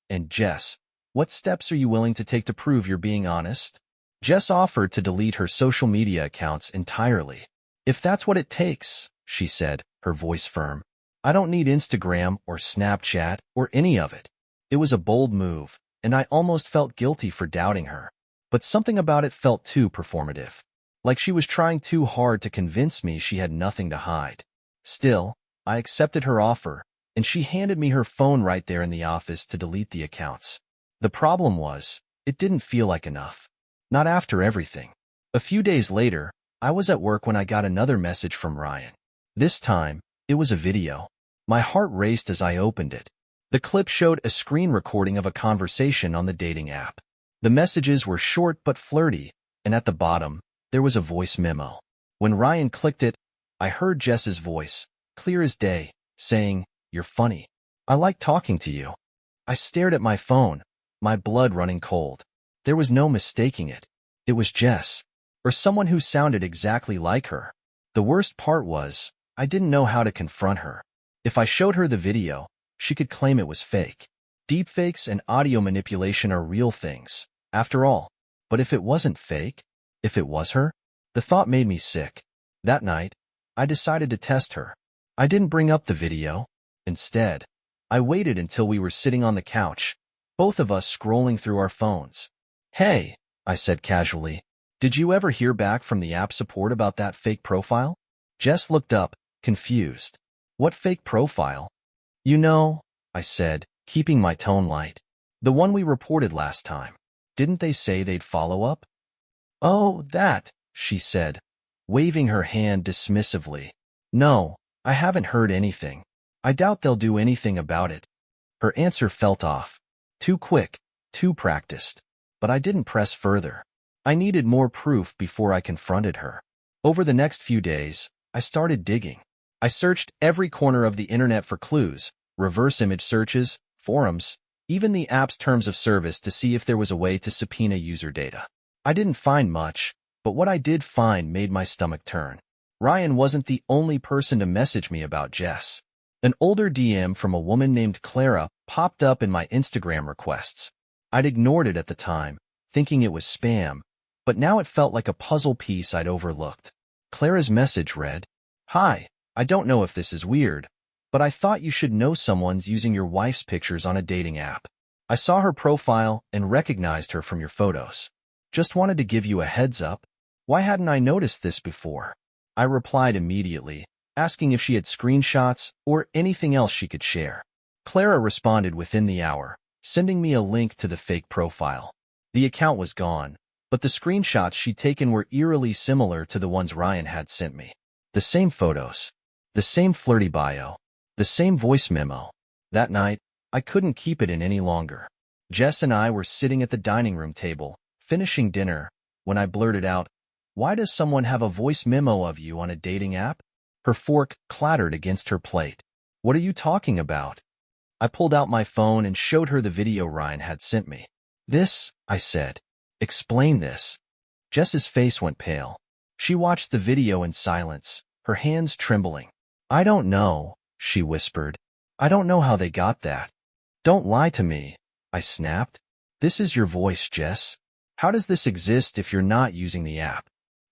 And Jess, what steps are you willing to take to prove you're being honest? Jess offered to delete her social media accounts entirely. If that's what it takes, she said, her voice firm. I don't need Instagram or Snapchat or any of it. It was a bold move, and I almost felt guilty for doubting her. But something about it felt too performative. Like she was trying too hard to convince me she had nothing to hide. Still, I accepted her offer, and she handed me her phone right there in the office to delete the accounts. The problem was, it didn't feel like enough. Not after everything. A few days later, I was at work when I got another message from Ryan. This time, it was a video. My heart raced as I opened it. The clip showed a screen recording of a conversation on the dating app. The messages were short but flirty, and at the bottom, there was a voice memo. When Ryan clicked it, I heard Jess's voice, clear as day, saying, "You're funny. I like talking to you." I stared at my phone, my blood running cold. There was no mistaking it. It was Jess, or someone who sounded exactly like her. The worst part was, I didn't know how to confront her. If I showed her the video, she could claim it was fake. Deepfakes and audio manipulation are real things, after all. But if it wasn't fake, if it was her, the thought made me sick. That night, I decided to test her. I didn't bring up the video. Instead, I waited until we were sitting on the couch, both of us scrolling through our phones. Hey, I said casually, did you ever hear back from the app support about that fake profile? Jess looked up, confused. What fake profile? You know, I said, keeping my tone light. The one we reported last time. Didn't they say they'd follow up? Oh, that, she said, waving her hand dismissively. No, I haven't heard anything. I doubt they'll do anything about it. Her answer felt off. Too quick, too practiced. But I didn't press further. I needed more proof before I confronted her. Over the next few days, I started digging. I searched every corner of the internet for clues, reverse image searches, forums, even the app's terms of service to see if there was a way to subpoena user data. I didn't find much, but what I did find made my stomach turn. Ryan wasn't the only person to message me about Jess. An older DM from a woman named Clara popped up in my Instagram requests. I'd ignored it at the time, thinking it was spam, but now it felt like a puzzle piece I'd overlooked. Clara's message read, "Hi, I don't know if this is weird, but I thought you should know someone's using your wife's pictures on a dating app. I saw her profile and recognized her from your photos. Just wanted to give you a heads up. Why hadn't I noticed this before? I replied immediately, asking if she had screenshots or anything else she could share. Clara responded within the hour, sending me a link to the fake profile. The account was gone, but the screenshots she'd taken were eerily similar to the ones Ryan had sent me. The same photos, the same flirty bio, the same voice memo. That night, I couldn't keep it in any longer. Jess and I were sitting at the dining room table, finishing dinner, when I blurted out, "Why does someone have a voice memo of you on a dating app?" Her fork clattered against her plate. "What are you talking about?" I pulled out my phone and showed her the video Ryan had sent me. "This," I said. "Explain this." Jess's face went pale. She watched the video in silence, her hands trembling. "I don't know," she whispered. "I don't know how they got that." "Don't lie to me," I snapped. "This is your voice, Jess. How does this exist if you're not using the app?"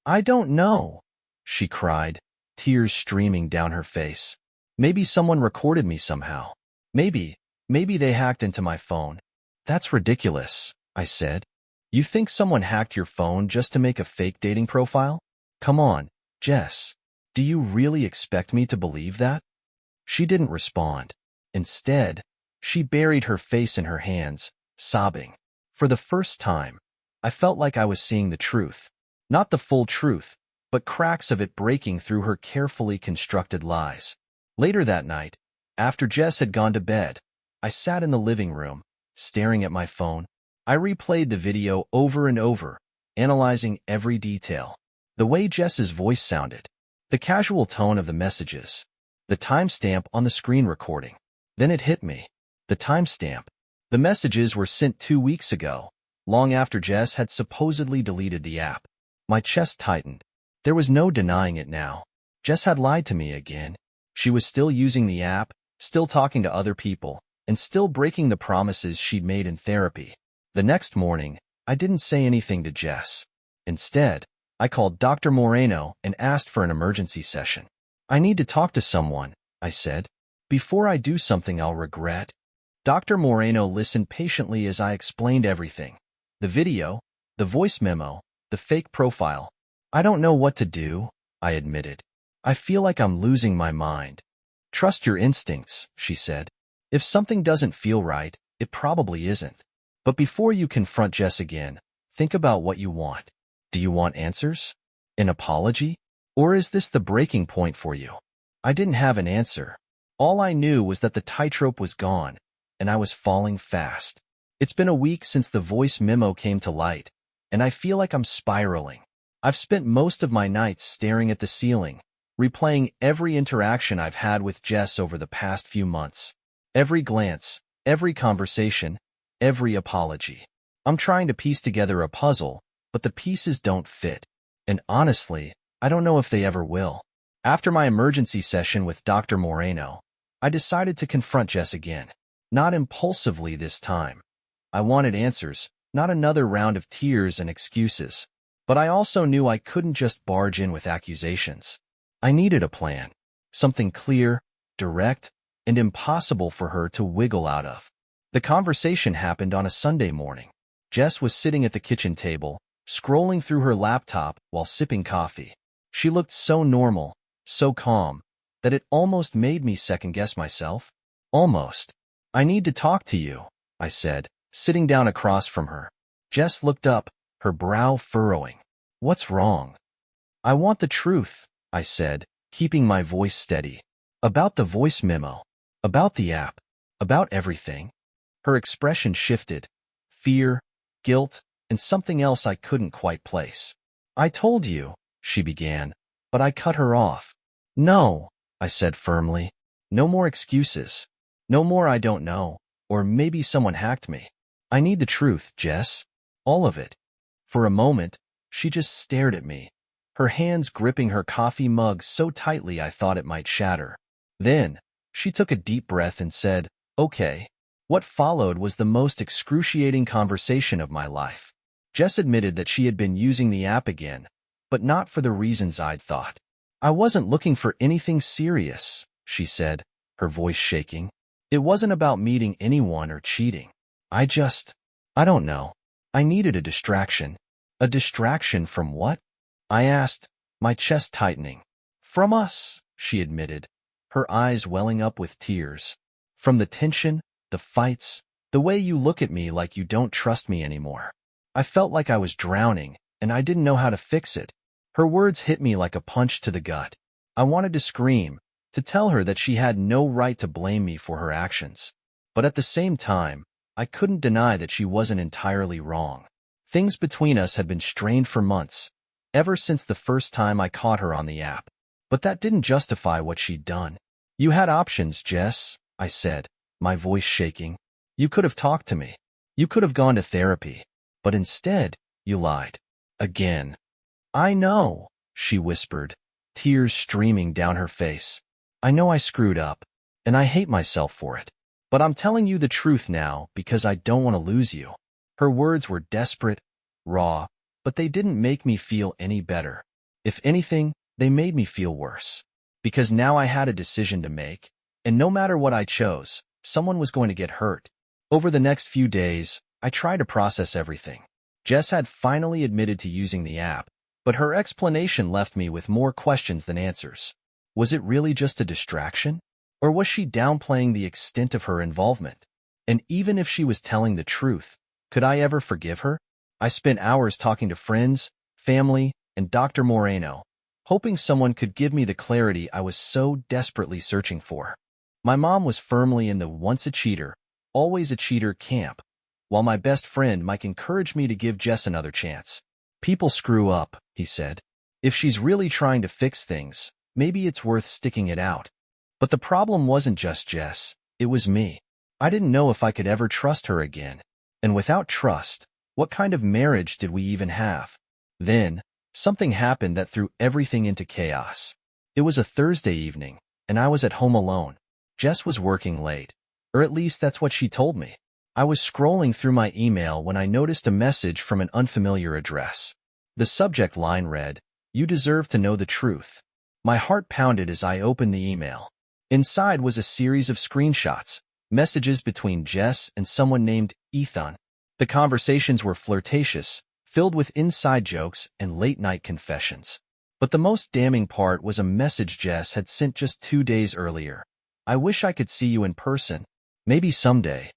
"I don't know," she cried, tears streaming down her face. "Maybe someone recorded me somehow. Maybe they hacked into my phone." "That's ridiculous," I said. "You think someone hacked your phone just to make a fake dating profile? Come on, Jess. Do you really expect me to believe that?" She didn't respond. Instead, she buried her face in her hands, sobbing. For the first time, I felt like I was seeing the truth. Not the full truth, but cracks of it breaking through her carefully constructed lies. Later that night, after Jess had gone to bed, I sat in the living room, staring at my phone. I replayed the video over and over, analyzing every detail. The way Jess's voice sounded, the casual tone of the messages, the timestamp on the screen recording. Then it hit me. The timestamp. The messages were sent 2 weeks ago, long after Jess had supposedly deleted the app. My chest tightened. There was no denying it now. Jess had lied to me again. She was still using the app, still talking to other people, and still breaking the promises she'd made in therapy. The next morning, I didn't say anything to Jess. Instead, I called Dr. Moreno and asked for an emergency session. "I need to talk to someone," I said, "before I do something I'll regret." Dr. Moreno listened patiently as I explained everything. The video, the voice memo, the fake profile. "I don't know what to do," I admitted. "I feel like I'm losing my mind." "Trust your instincts," she said. "If something doesn't feel right, it probably isn't. But before you confront Jess again, think about what you want. Do you want answers? An apology? Or is this the breaking point for you?" I didn't have an answer. All I knew was that the tightrope was gone, and I was falling fast. It's been a week since the voice memo came to light, and I feel like I'm spiraling. I've spent most of my nights staring at the ceiling, replaying every interaction I've had with Jess over the past few months. Every glance, every conversation, every apology. I'm trying to piece together a puzzle, but the pieces don't fit. And honestly, I don't know if they ever will. After my emergency session with Dr. Moreno, I decided to confront Jess again. Not impulsively this time. I wanted answers, not another round of tears and excuses. But I also knew I couldn't just barge in with accusations. I needed a plan. Something clear, direct, and impossible for her to wiggle out of. The conversation happened on a Sunday morning. Jess was sitting at the kitchen table, scrolling through her laptop while sipping coffee. She looked so normal, so calm, that it almost made me second-guess myself. Almost. "I need to talk to you," I said, sitting down across from her. Jess looked up, her brow furrowing. "What's wrong?" "I want the truth," I said, keeping my voice steady. "About the voice memo. About the app. About everything." Her expression shifted. Fear, guilt, and something else I couldn't quite place. "I told you," she began, but I cut her off. "No," I said firmly. "No more excuses. No more I don't know, or maybe someone hacked me. I need the truth, Jess. All of it." For a moment, she just stared at me, her hands gripping her coffee mug so tightly I thought it might shatter. Then, she took a deep breath and said, "Okay." What followed was the most excruciating conversation of my life. Jess admitted that she had been using the app again, but not for the reasons I'd thought. "I wasn't looking for anything serious," she said, her voice shaking. "It wasn't about meeting anyone or cheating. I don't know. I needed a distraction. A distraction from what? I asked, my chest tightening. From us, she admitted, her eyes welling up with tears. From the tension, the fights, the way you look at me like you don't trust me anymore. I felt like I was drowning, and I didn't know how to fix it. Her words hit me like a punch to the gut. I wanted to scream, to tell her that she had no right to blame me for her actions. But at the same time, I couldn't deny that she wasn't entirely wrong. Things between us had been strained for months, ever since the first time I caught her on the app. But that didn't justify what she'd done. You had options, Jess, I said, my voice shaking. You could have talked to me. You could have gone to therapy. But instead, you lied. Again. I know, she whispered, tears streaming down her face. I know I screwed up, and I hate myself for it. But I'm telling you the truth now because I don't want to lose you. Her words were desperate, raw, but they didn't make me feel any better. If anything, they made me feel worse. Because now I had a decision to make, and no matter what I chose, someone was going to get hurt. Over the next few days, I tried to process everything. Jess had finally admitted to using the app, but her explanation left me with more questions than answers. Was it really just a distraction? Or was she downplaying the extent of her involvement? And even if she was telling the truth, could I ever forgive her? I spent hours talking to friends, family, and Dr. Moreno, hoping someone could give me the clarity I was so desperately searching for. My mom was firmly in the once a cheater, always a cheater camp, while my best friend Mike encouraged me to give Jess another chance. People screw up, he said. If she's really trying to fix things, maybe it's worth sticking it out. But the problem wasn't just Jess, it was me. I didn't know if I could ever trust her again. And without trust, what kind of marriage did we even have? Then, something happened that threw everything into chaos. It was a Thursday evening, and I was at home alone. Jess was working late, or at least that's what she told me. I was scrolling through my email when I noticed a message from an unfamiliar address. The subject line read, "You deserve to know the truth." My heart pounded as I opened the email. Inside was a series of screenshots, messages between Jess and someone named Ethan. The conversations were flirtatious, filled with inside jokes and late-night confessions. But the most damning part was a message Jess had sent just 2 days earlier. I wish I could see you in person. Maybe someday.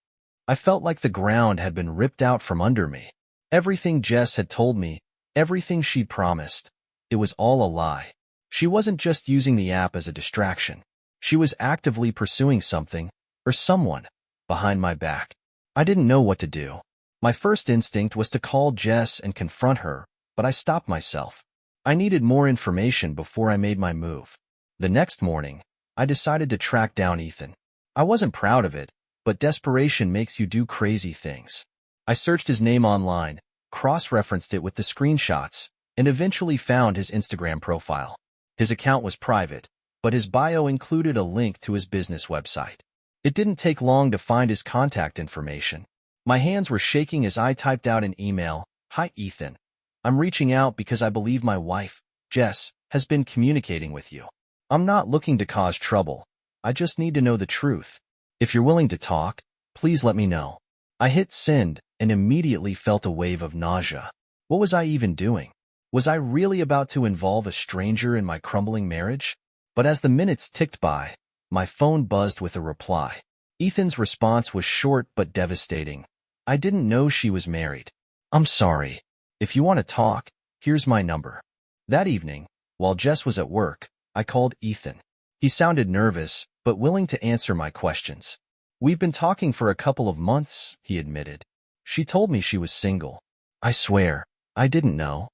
I felt like the ground had been ripped out from under me. Everything Jess had told me, everything she'd promised, it was all a lie. She wasn't just using the app as a distraction. She was actively pursuing something, or someone, behind my back. I didn't know what to do. My first instinct was to call Jess and confront her, but I stopped myself. I needed more information before I made my move. The next morning, I decided to track down Ethan. I wasn't proud of it, but desperation makes you do crazy things. I searched his name online, cross-referenced it with the screenshots, and eventually found his Instagram profile. His account was private, but his bio included a link to his business website. It didn't take long to find his contact information. My hands were shaking as I typed out an email. "Hi, Ethan. I'm reaching out because I believe my wife, Jess, has been communicating with you. I'm not looking to cause trouble. I just need to know the truth. If you're willing to talk, please let me know." I hit send and immediately felt a wave of nausea. What was I even doing? Was I really about to involve a stranger in my crumbling marriage? But as the minutes ticked by, my phone buzzed with a reply. Ethan's response was short but devastating. "I didn't know she was married. I'm sorry. If you want to talk, here's my number." That evening, while Jess was at work, I called Ethan. He sounded nervous, but willing to answer my questions. "We've been talking for a couple of months," he admitted. "She told me she was single." I swear, I didn't know.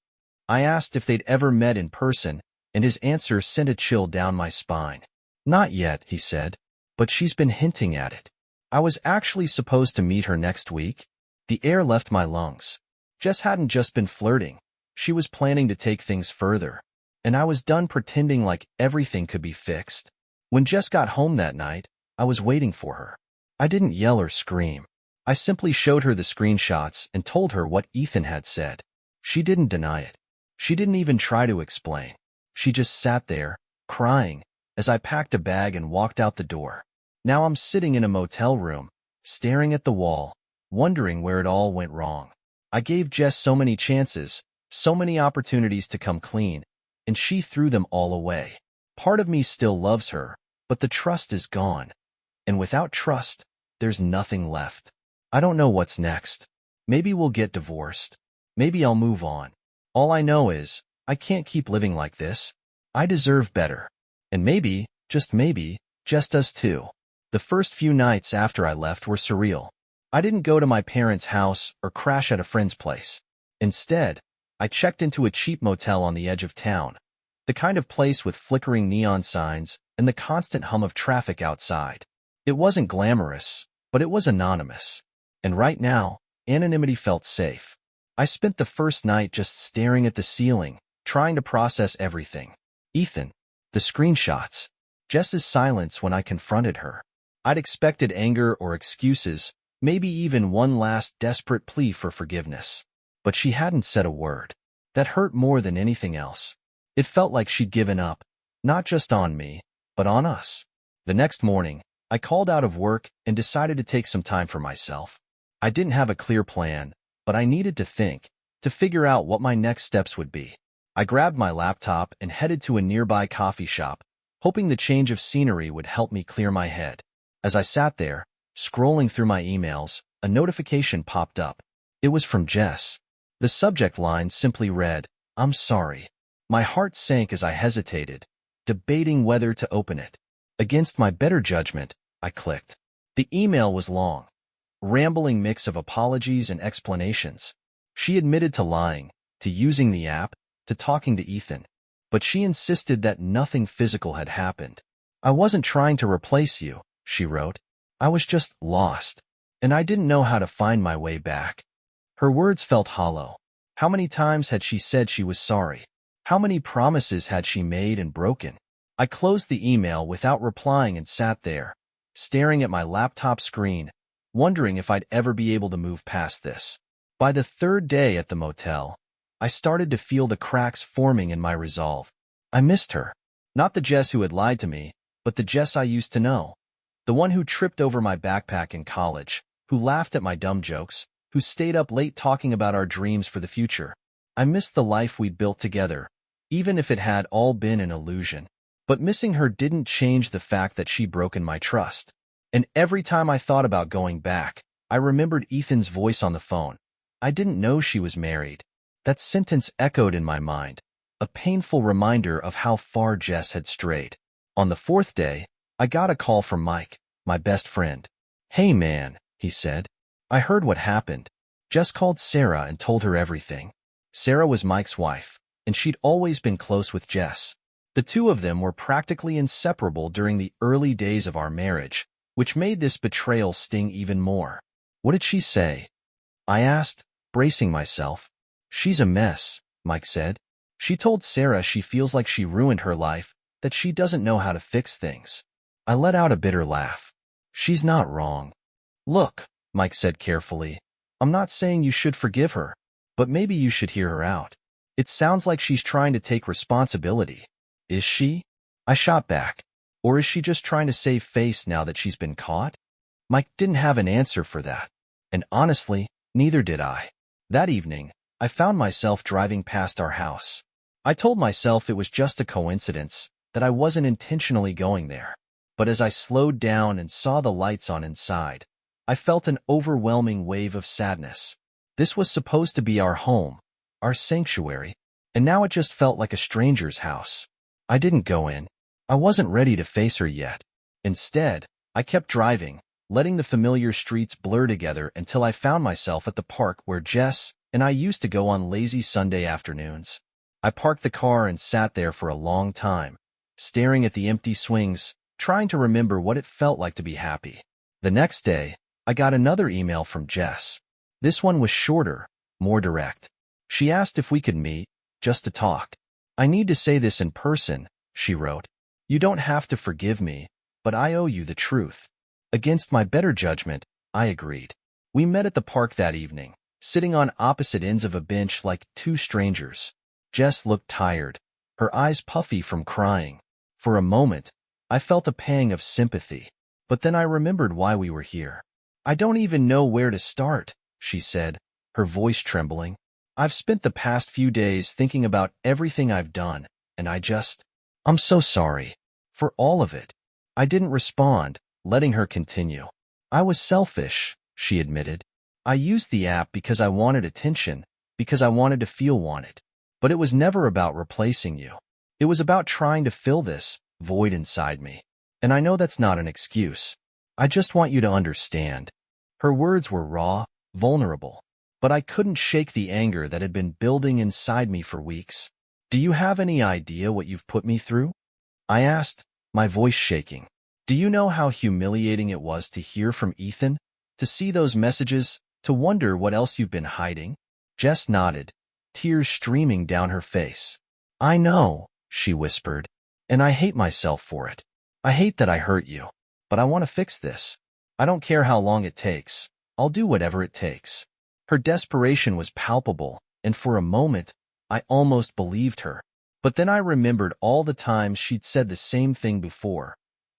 I asked if they'd ever met in person, and his answer sent a chill down my spine. "Not yet," he said, "but she's been hinting at it." I was actually supposed to meet her next week. The air left my lungs. Jess hadn't just been flirting. She was planning to take things further. And I was done pretending like everything could be fixed. When Jess got home that night, I was waiting for her. I didn't yell or scream. I simply showed her the screenshots and told her what Ethan had said. She didn't deny it. She didn't even try to explain. She just sat there, crying, as I packed a bag and walked out the door. Now I'm sitting in a motel room, staring at the wall, wondering where it all went wrong. I gave Jess so many chances, so many opportunities to come clean, and she threw them all away. Part of me still loves her, but the trust is gone. And without trust, there's nothing left. I don't know what's next. Maybe we'll get divorced. Maybe I'll move on. All I know is, I can't keep living like this. I deserve better. And maybe, just maybe, Jess does too. The first few nights after I left were surreal. I didn't go to my parents' house or crash at a friend's place. Instead, I checked into a cheap motel on the edge of town, the kind of place with flickering neon signs and the constant hum of traffic outside. It wasn't glamorous, but it was anonymous. And right now, anonymity felt safe. I spent the first night just staring at the ceiling, trying to process everything. Ethan, the screenshots, Jess's silence when I confronted her. I'd expected anger or excuses, maybe even one last desperate plea for forgiveness. But she hadn't said a word. That hurt more than anything else. It felt like she'd given up, not just on me, but on us. The next morning, I called out of work and decided to take some time for myself. I didn't have a clear plan, but I needed to think, to figure out what my next steps would be. I grabbed my laptop and headed to a nearby coffee shop, hoping the change of scenery would help me clear my head. As I sat there, scrolling through my emails, a notification popped up. It was from Jess. The subject line simply read, "I'm sorry." My heart sank as I hesitated, debating whether to open it. Against my better judgment, I clicked. The email was long, rambling mix of apologies and explanations. She admitted to lying, to using the app, to talking to Ethan. But she insisted that nothing physical had happened. "I wasn't trying to replace you," she wrote. "I was just lost, and I didn't know how to find my way back." Her words felt hollow. How many times had she said she was sorry? How many promises had she made and broken? I closed the email without replying and sat there, staring at my laptop screen, wondering if I'd ever be able to move past this. By the third day at the motel, I started to feel the cracks forming in my resolve. I missed her. Not the Jess who had lied to me, but the Jess I used to know. The one who tripped over my backpack in college, who laughed at my dumb jokes, who stayed up late talking about our dreams for the future. I missed the life we'd built together, even if it had all been an illusion. But missing her didn't change the fact that she'd broken my trust. And every time I thought about going back, I remembered Ethan's voice on the phone. I didn't know she was married. That sentence echoed in my mind, a painful reminder of how far Jess had strayed. On the fourth day, I got a call from Mike, my best friend. "Hey man," he said. "I heard what happened. Jess called Sarah and told her everything." Sarah was Mike's wife, and she'd always been close with Jess. The two of them were practically inseparable during the early days of our marriage, which made this betrayal sting even more. "What did she say?" I asked, bracing myself. "She's a mess," Mike said. "She told Sarah she feels like she ruined her life, that she doesn't know how to fix things." I let out a bitter laugh. "She's not wrong." "Look," Mike said carefully, "I'm not saying you should forgive her, but maybe you should hear her out. It sounds like she's trying to take responsibility." "Is she?" I shot back. "Or is she just trying to save face now that she's been caught?" Mike didn't have an answer for that. And honestly, neither did I. That evening, I found myself driving past our house. I told myself it was just a coincidence, that I wasn't intentionally going there. But as I slowed down and saw the lights on inside, I felt an overwhelming wave of sadness. This was supposed to be our home, our sanctuary, and now it just felt like a stranger's house. I didn't go in. I wasn't ready to face her yet. Instead, I kept driving, letting the familiar streets blur together until I found myself at the park where Jess and I used to go on lazy Sunday afternoons. I parked the car and sat there for a long time, staring at the empty swings, trying to remember what it felt like to be happy. The next day, I got another email from Jess. This one was shorter, more direct. She asked if we could meet, just to talk. "I need to say this in person," she wrote. "You don't have to forgive me, but I owe you the truth." Against my better judgment, I agreed. We met at the park that evening, sitting on opposite ends of a bench like two strangers. Jess looked tired, her eyes puffy from crying. For a moment, I felt a pang of sympathy, but then I remembered why we were here. I don't even know where to start, she said, her voice trembling. I've spent the past few days thinking about everything I've done, and I'm so sorry. For all of it. I didn't respond, letting her continue. I was selfish, she admitted. I used the app because I wanted attention, because I wanted to feel wanted. But it was never about replacing you. It was about trying to fill this void inside me. And I know that's not an excuse. I just want you to understand. Her words were raw, vulnerable. But I couldn't shake the anger that had been building inside me for weeks. Do you have any idea what you've put me through? I asked, my voice shaking. Do you know how humiliating it was to hear from Ethan? To see those messages? To wonder what else you've been hiding? Jess nodded, tears streaming down her face. I know, she whispered, and I hate myself for it. I hate that I hurt you, but I want to fix this. I don't care how long it takes. I'll do whatever it takes. Her desperation was palpable, and for a moment, I almost believed her. But then I remembered all the times she'd said the same thing before,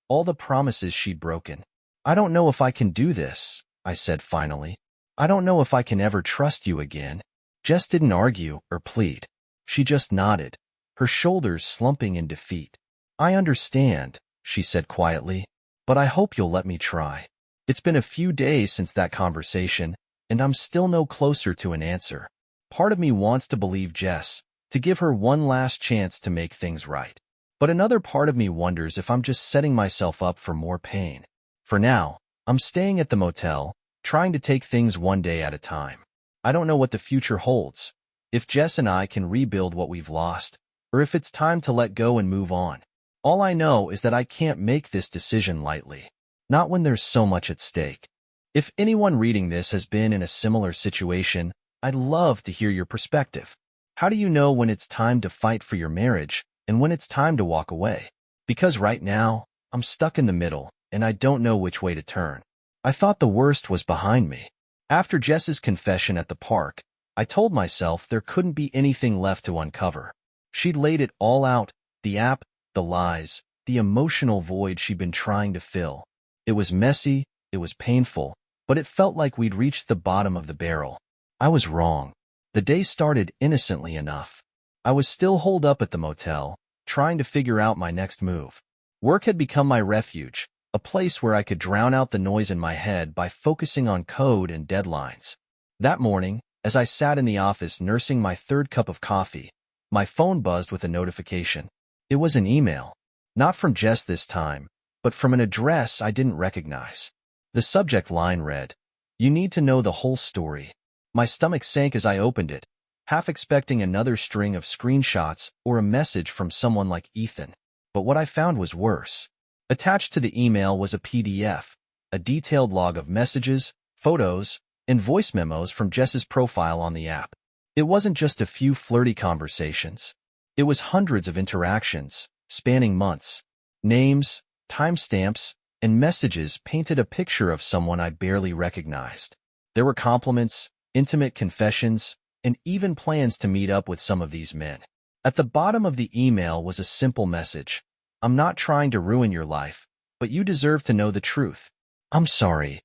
all the promises she'd broken. I don't know if I can do this, I said finally. I don't know if I can ever trust you again. Jess didn't argue or plead. She just nodded, her shoulders slumping in defeat. I understand, she said quietly, but I hope you'll let me try. It's been a few days since that conversation, and I'm still no closer to an answer. Part of me wants to believe Jess, to give her one last chance to make things right. But another part of me wonders if I'm just setting myself up for more pain. For now, I'm staying at the motel, trying to take things one day at a time. I don't know what the future holds, if Jess and I can rebuild what we've lost, or if it's time to let go and move on. All I know is that I can't make this decision lightly, not when there's so much at stake. If anyone reading this has been in a similar situation, I'd love to hear your perspective. How do you know when it's time to fight for your marriage and when it's time to walk away? Because right now, I'm stuck in the middle, and I don't know which way to turn. I thought the worst was behind me. After Jess's confession at the park, I told myself there couldn't be anything left to uncover. She'd laid it all out, the app, the lies, the emotional void she'd been trying to fill. It was messy, it was painful, but it felt like we'd reached the bottom of the barrel. I was wrong. The day started innocently enough. I was still holed up at the motel, trying to figure out my next move. Work had become my refuge, a place where I could drown out the noise in my head by focusing on code and deadlines. That morning, as I sat in the office nursing my third cup of coffee, my phone buzzed with a notification. It was an email. Not from Jess this time, but from an address I didn't recognize. The subject line read, "You need to know the whole story." My stomach sank as I opened it, half expecting another string of screenshots or a message from someone like Ethan. But what I found was worse. Attached to the email was a PDF, a detailed log of messages, photos, and voice memos from Jess's profile on the app. It wasn't just a few flirty conversations. It was hundreds of interactions, spanning months. Names, timestamps, and messages painted a picture of someone I barely recognized. There were compliments, intimate confessions, and even plans to meet up with some of these men. At the bottom of the email was a simple message. "I'm not trying to ruin your life, but you deserve to know the truth. I'm sorry."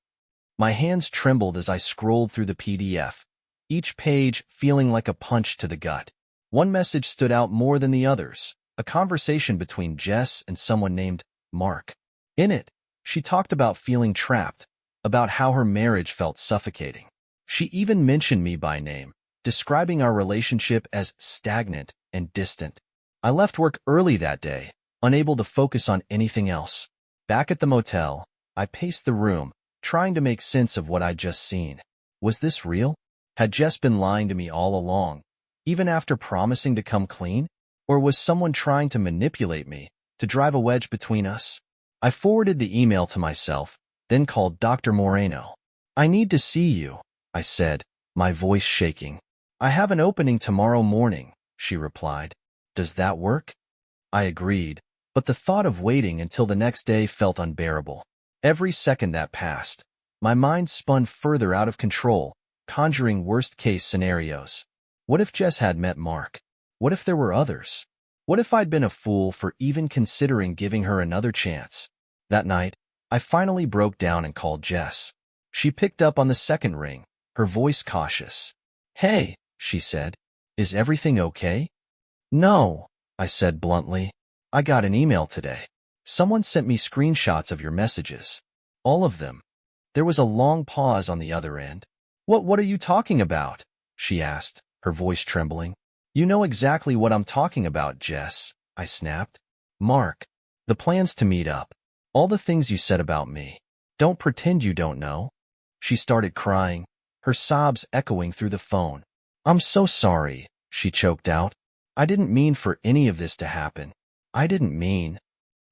My hands trembled as I scrolled through the PDF, each page feeling like a punch to the gut. One message stood out more than the others, a conversation between Jess and someone named Mark. In it, she talked about feeling trapped, about how her marriage felt suffocating. She even mentioned me by name, describing our relationship as stagnant and distant. I left work early that day, unable to focus on anything else. Back at the motel, I paced the room, trying to make sense of what I'd just seen. Was this real? Had Jess been lying to me all along, even after promising to come clean? Or was someone trying to manipulate me, to drive a wedge between us? I forwarded the email to myself, then called Dr. Moreno. "I need to see you," I said, my voice shaking. "I have an opening tomorrow morning," she replied. "Does that work?" I agreed, but the thought of waiting until the next day felt unbearable. Every second that passed, my mind spun further out of control, conjuring worst-case scenarios. What if Jess had met Mark? What if there were others? What if I'd been a fool for even considering giving her another chance? That night, I finally broke down and called Jess. She picked up on the second ring, her voice cautious. "Hey," she said. "Is everything okay?" "No," I said bluntly. "I got an email today. Someone sent me screenshots of your messages. All of them." There was a long pause on the other end. What are you talking about?" she asked, her voice trembling. "You know exactly what I'm talking about, Jess," I snapped. "Mark, the plans to meet up. All the things you said about me. Don't pretend you don't know." She started crying, her sobs echoing through the phone. "I'm so sorry," she choked out. "I didn't mean for any of this to happen. I didn't mean—"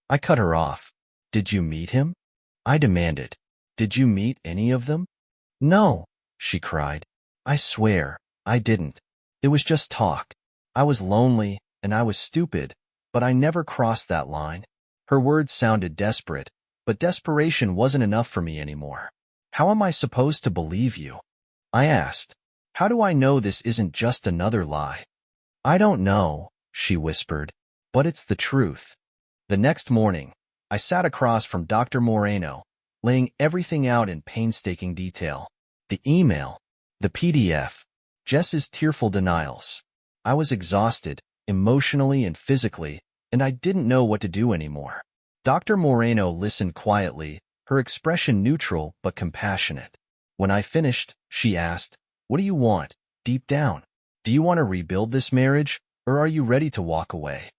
I cut her off. "Did you meet him?" I demanded. "Did you meet any of them?" "No," she cried. "I swear, I didn't. It was just talk. I was lonely, and I was stupid, but I never crossed that line." Her words sounded desperate, but desperation wasn't enough for me anymore. "How am I supposed to believe you?" I asked. "How do I know this isn't just another lie?" "I don't know," she whispered, "but it's the truth." The next morning, I sat across from Dr. Moreno, laying everything out in painstaking detail. The email, the PDF, Jess's tearful denials. I was exhausted, emotionally and physically, and I didn't know what to do anymore. Dr. Moreno listened quietly, her expression neutral but compassionate. When I finished, she asked, "What do you want, deep down? Do you want to rebuild this marriage, or are you ready to walk away?"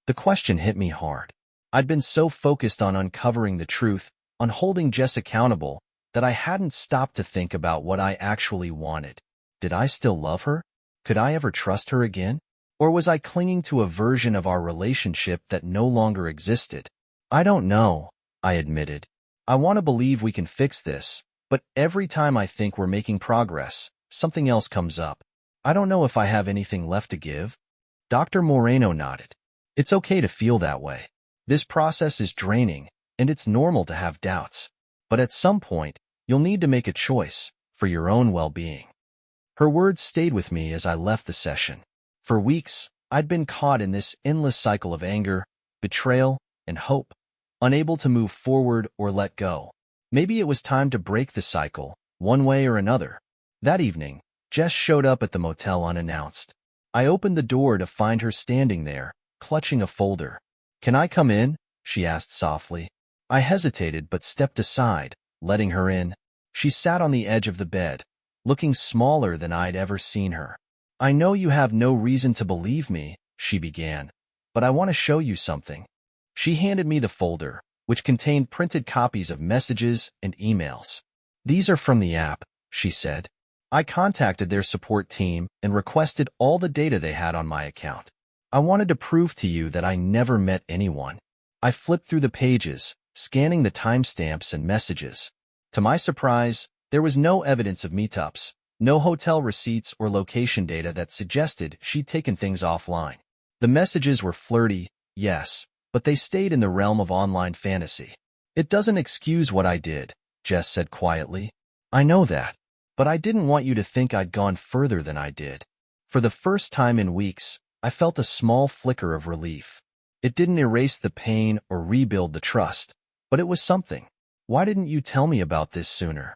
The question hit me hard. I'd been so focused on uncovering the truth, on holding Jess accountable, that I hadn't stopped to think about what I actually wanted. Did I still love her? Could I ever trust her again? Or was I clinging to a version of our relationship that no longer existed? "I don't know," I admitted. "I want to believe we can fix this, but every time I think we're making progress, something else comes up. I don't know if I have anything left to give." Dr. Moreno nodded. "It's okay to feel that way. This process is draining, and it's normal to have doubts. But at some point, you'll need to make a choice for your own well-being." Her words stayed with me as I left the session. For weeks, I'd been caught in this endless cycle of anger, betrayal, and hope, unable to move forward or let go. Maybe it was time to break the cycle, one way or another. That evening, Jess showed up at the motel unannounced. I opened the door to find her standing there, clutching a folder. "Can I come in?" she asked softly. I hesitated but stepped aside, letting her in. She sat on the edge of the bed, looking smaller than I'd ever seen her. "I know you have no reason to believe me," she began, "but I want to show you something." She handed me the folder, which contained printed copies of messages and emails. "These are from the app," she said. "I contacted their support team and requested all the data they had on my account. I wanted to prove to you that I never met anyone." I flipped through the pages, scanning the timestamps and messages. To my surprise, there was no evidence of meetups, no hotel receipts or location data that suggested she'd taken things offline. The messages were flirty, yes, but they stayed in the realm of online fantasy. "It doesn't excuse what I did," Jess said quietly. "I know that, but I didn't want you to think I'd gone further than I did." For the first time in weeks, I felt a small flicker of relief. It didn't erase the pain or rebuild the trust, but it was something. "Why didn't you tell me about this sooner?"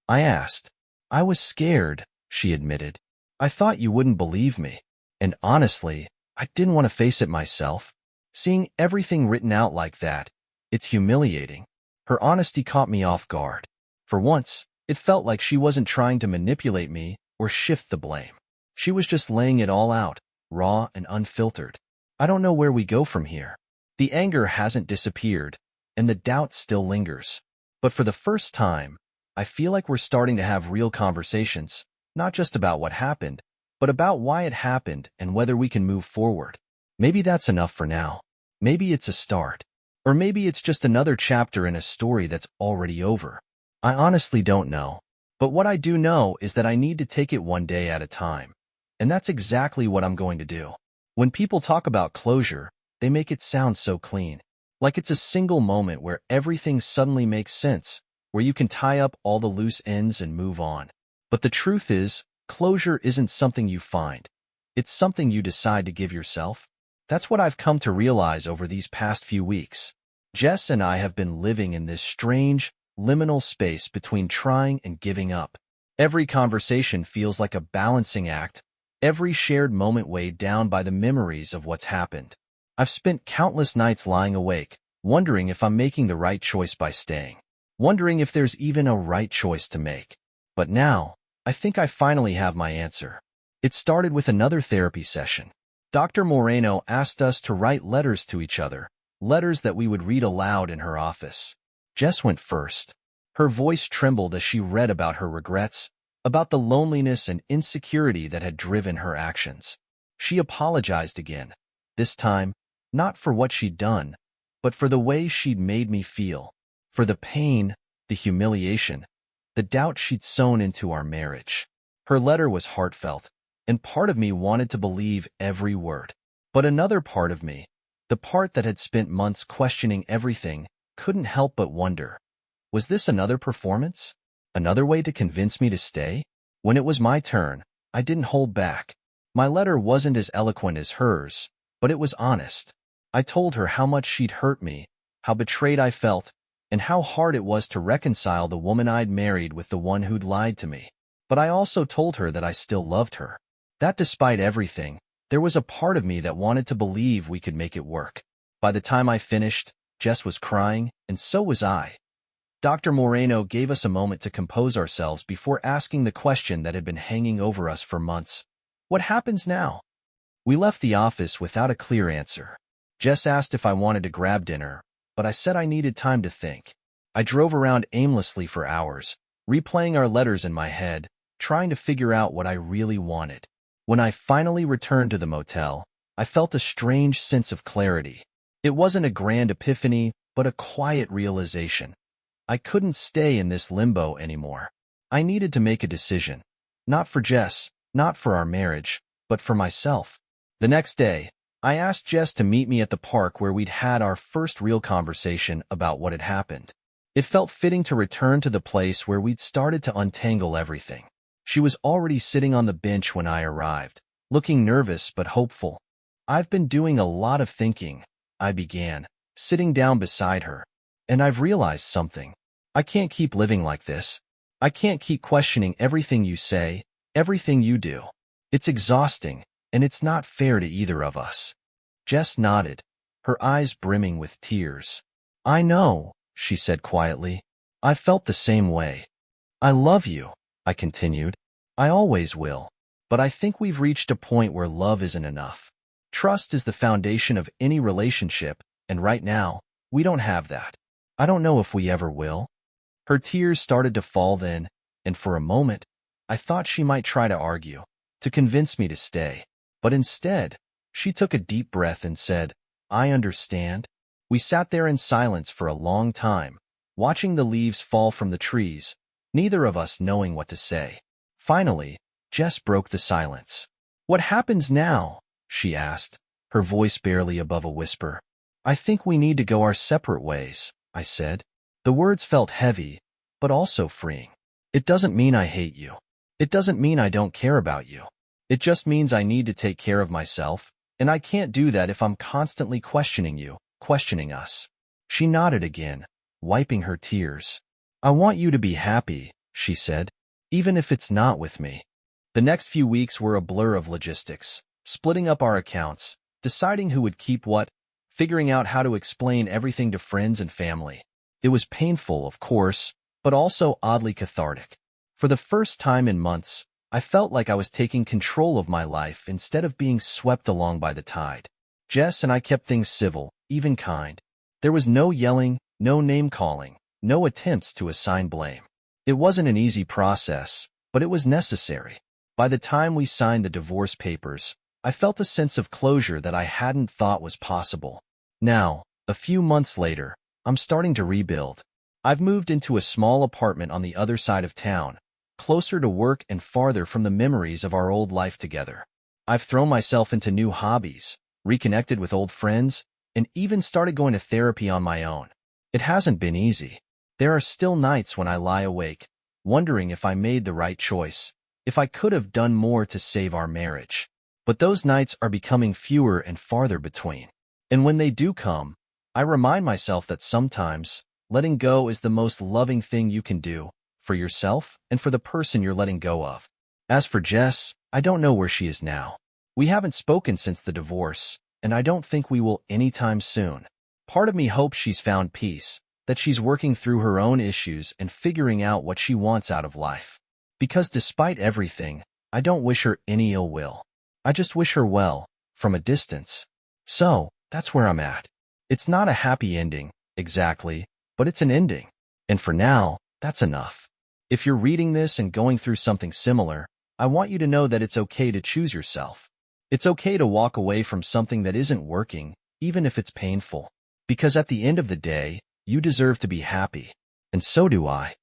I asked. "I was scared," she admitted. "I thought you wouldn't believe me. And honestly, I didn't want to face it myself. Seeing everything written out like that, it's humiliating." Her honesty caught me off guard. For once, it felt like she wasn't trying to manipulate me or shift the blame. She was just laying it all out, raw and unfiltered. "I don't know where we go from here. The anger hasn't disappeared, and the doubt still lingers. But for the first time, I feel like we're starting to have real conversations, not just about what happened, but about why it happened and whether we can move forward. Maybe that's enough for now. Maybe it's a start. Or maybe it's just another chapter in a story that's already over. I honestly don't know. But what I do know is that I need to take it one day at a time. And that's exactly what I'm going to do." When people talk about closure, they make it sound so clean. Like it's a single moment where everything suddenly makes sense, where you can tie up all the loose ends and move on. But the truth is, closure isn't something you find. It's something you decide to give yourself. That's what I've come to realize over these past few weeks. Jess and I have been living in this strange, liminal space between trying and giving up. Every conversation feels like a balancing act, every shared moment weighed down by the memories of what's happened. I've spent countless nights lying awake, wondering if I'm making the right choice by staying, wondering if there's even a right choice to make. But now, I think I finally have my answer. It started with another therapy session. Dr. Moreno asked us to write letters to each other, letters that we would read aloud in her office. Jess went first. Her voice trembled as she read about her regrets, about the loneliness and insecurity that had driven her actions. She apologized again, this time, not for what she'd done, but for the way she'd made me feel, for the pain, the humiliation, the doubt she'd sown into our marriage. Her letter was heartfelt, and part of me wanted to believe every word. But another part of me, the part that had spent months questioning everything, couldn't help but wonder, was this another performance? Another way to convince me to stay? When it was my turn, I didn't hold back. My letter wasn't as eloquent as hers, but it was honest. I told her how much she'd hurt me, how betrayed I felt, and how hard it was to reconcile the woman I'd married with the one who'd lied to me. But I also told her that I still loved her, that despite everything, there was a part of me that wanted to believe we could make it work. By the time I finished, Jess was crying, and so was I. Dr. Moreno gave us a moment to compose ourselves before asking the question that had been hanging over us for months. What happens now? We left the office without a clear answer. Jess asked if I wanted to grab dinner, but I said I needed time to think. I drove around aimlessly for hours, replaying our letters in my head, trying to figure out what I really wanted. When I finally returned to the motel, I felt a strange sense of clarity. It wasn't a grand epiphany, but a quiet realization. I couldn't stay in this limbo anymore. I needed to make a decision. Not for Jess, not for our marriage, but for myself. The next day, I asked Jess to meet me at the park where we'd had our first real conversation about what had happened. It felt fitting to return to the place where we'd started to untangle everything. She was already sitting on the bench when I arrived, looking nervous but hopeful. I've been doing a lot of thinking, I began, sitting down beside her, and I've realized something. I can't keep living like this. I can't keep questioning everything you say, everything you do. It's exhausting, and it's not fair to either of us. Jess nodded, her eyes brimming with tears. I know, she said quietly. I felt the same way. I love you, I continued. I always will. But I think we've reached a point where love isn't enough. Trust is the foundation of any relationship, and right now, we don't have that. I don't know if we ever will. Her tears started to fall then, and for a moment, I thought she might try to argue, to convince me to stay. But instead, she took a deep breath and said, I understand. We sat there in silence for a long time, watching the leaves fall from the trees, neither of us knowing what to say. Finally, Jess broke the silence. What happens now? She asked, her voice barely above a whisper. I think we need to go our separate ways, I said. The words felt heavy, but also freeing. It doesn't mean I hate you. It doesn't mean I don't care about you. It just means I need to take care of myself, and I can't do that if I'm constantly questioning you, questioning us. She nodded again, wiping her tears. I want you to be happy, she said, even if it's not with me. The next few weeks were a blur of logistics, splitting up our accounts, deciding who would keep what, figuring out how to explain everything to friends and family. It was painful, of course, but also oddly cathartic. For the first time in months, I felt like I was taking control of my life instead of being swept along by the tide. Jess and I kept things civil, even kind. There was no yelling, no name-calling, no attempts to assign blame. It wasn't an easy process, but it was necessary. By the time we signed the divorce papers, I felt a sense of closure that I hadn't thought was possible. Now, a few months later, I'm starting to rebuild. I've moved into a small apartment on the other side of town, closer to work and farther from the memories of our old life together. I've thrown myself into new hobbies, reconnected with old friends, and even started going to therapy on my own. It hasn't been easy. There are still nights when I lie awake, wondering if I made the right choice, if I could have done more to save our marriage. But those nights are becoming fewer and farther between. And when they do come, I remind myself that sometimes, Letting go is the most loving thing you can do, for yourself and for the person you're letting go of. As for Jess, I don't know where she is now. We haven't spoken since the divorce, and I don't think we will anytime soon. Part of me hopes she's found peace, that she's working through her own issues and figuring out what she wants out of life. Because despite everything, I don't wish her any ill will. I just wish her well, from a distance. So, that's where I'm at. It's not a happy ending, exactly, but it's an ending. And for now, that's enough. If you're reading this and going through something similar, I want you to know that it's okay to choose yourself. It's okay to walk away from something that isn't working, even if it's painful. Because at the end of the day, you deserve to be happy. And so do I.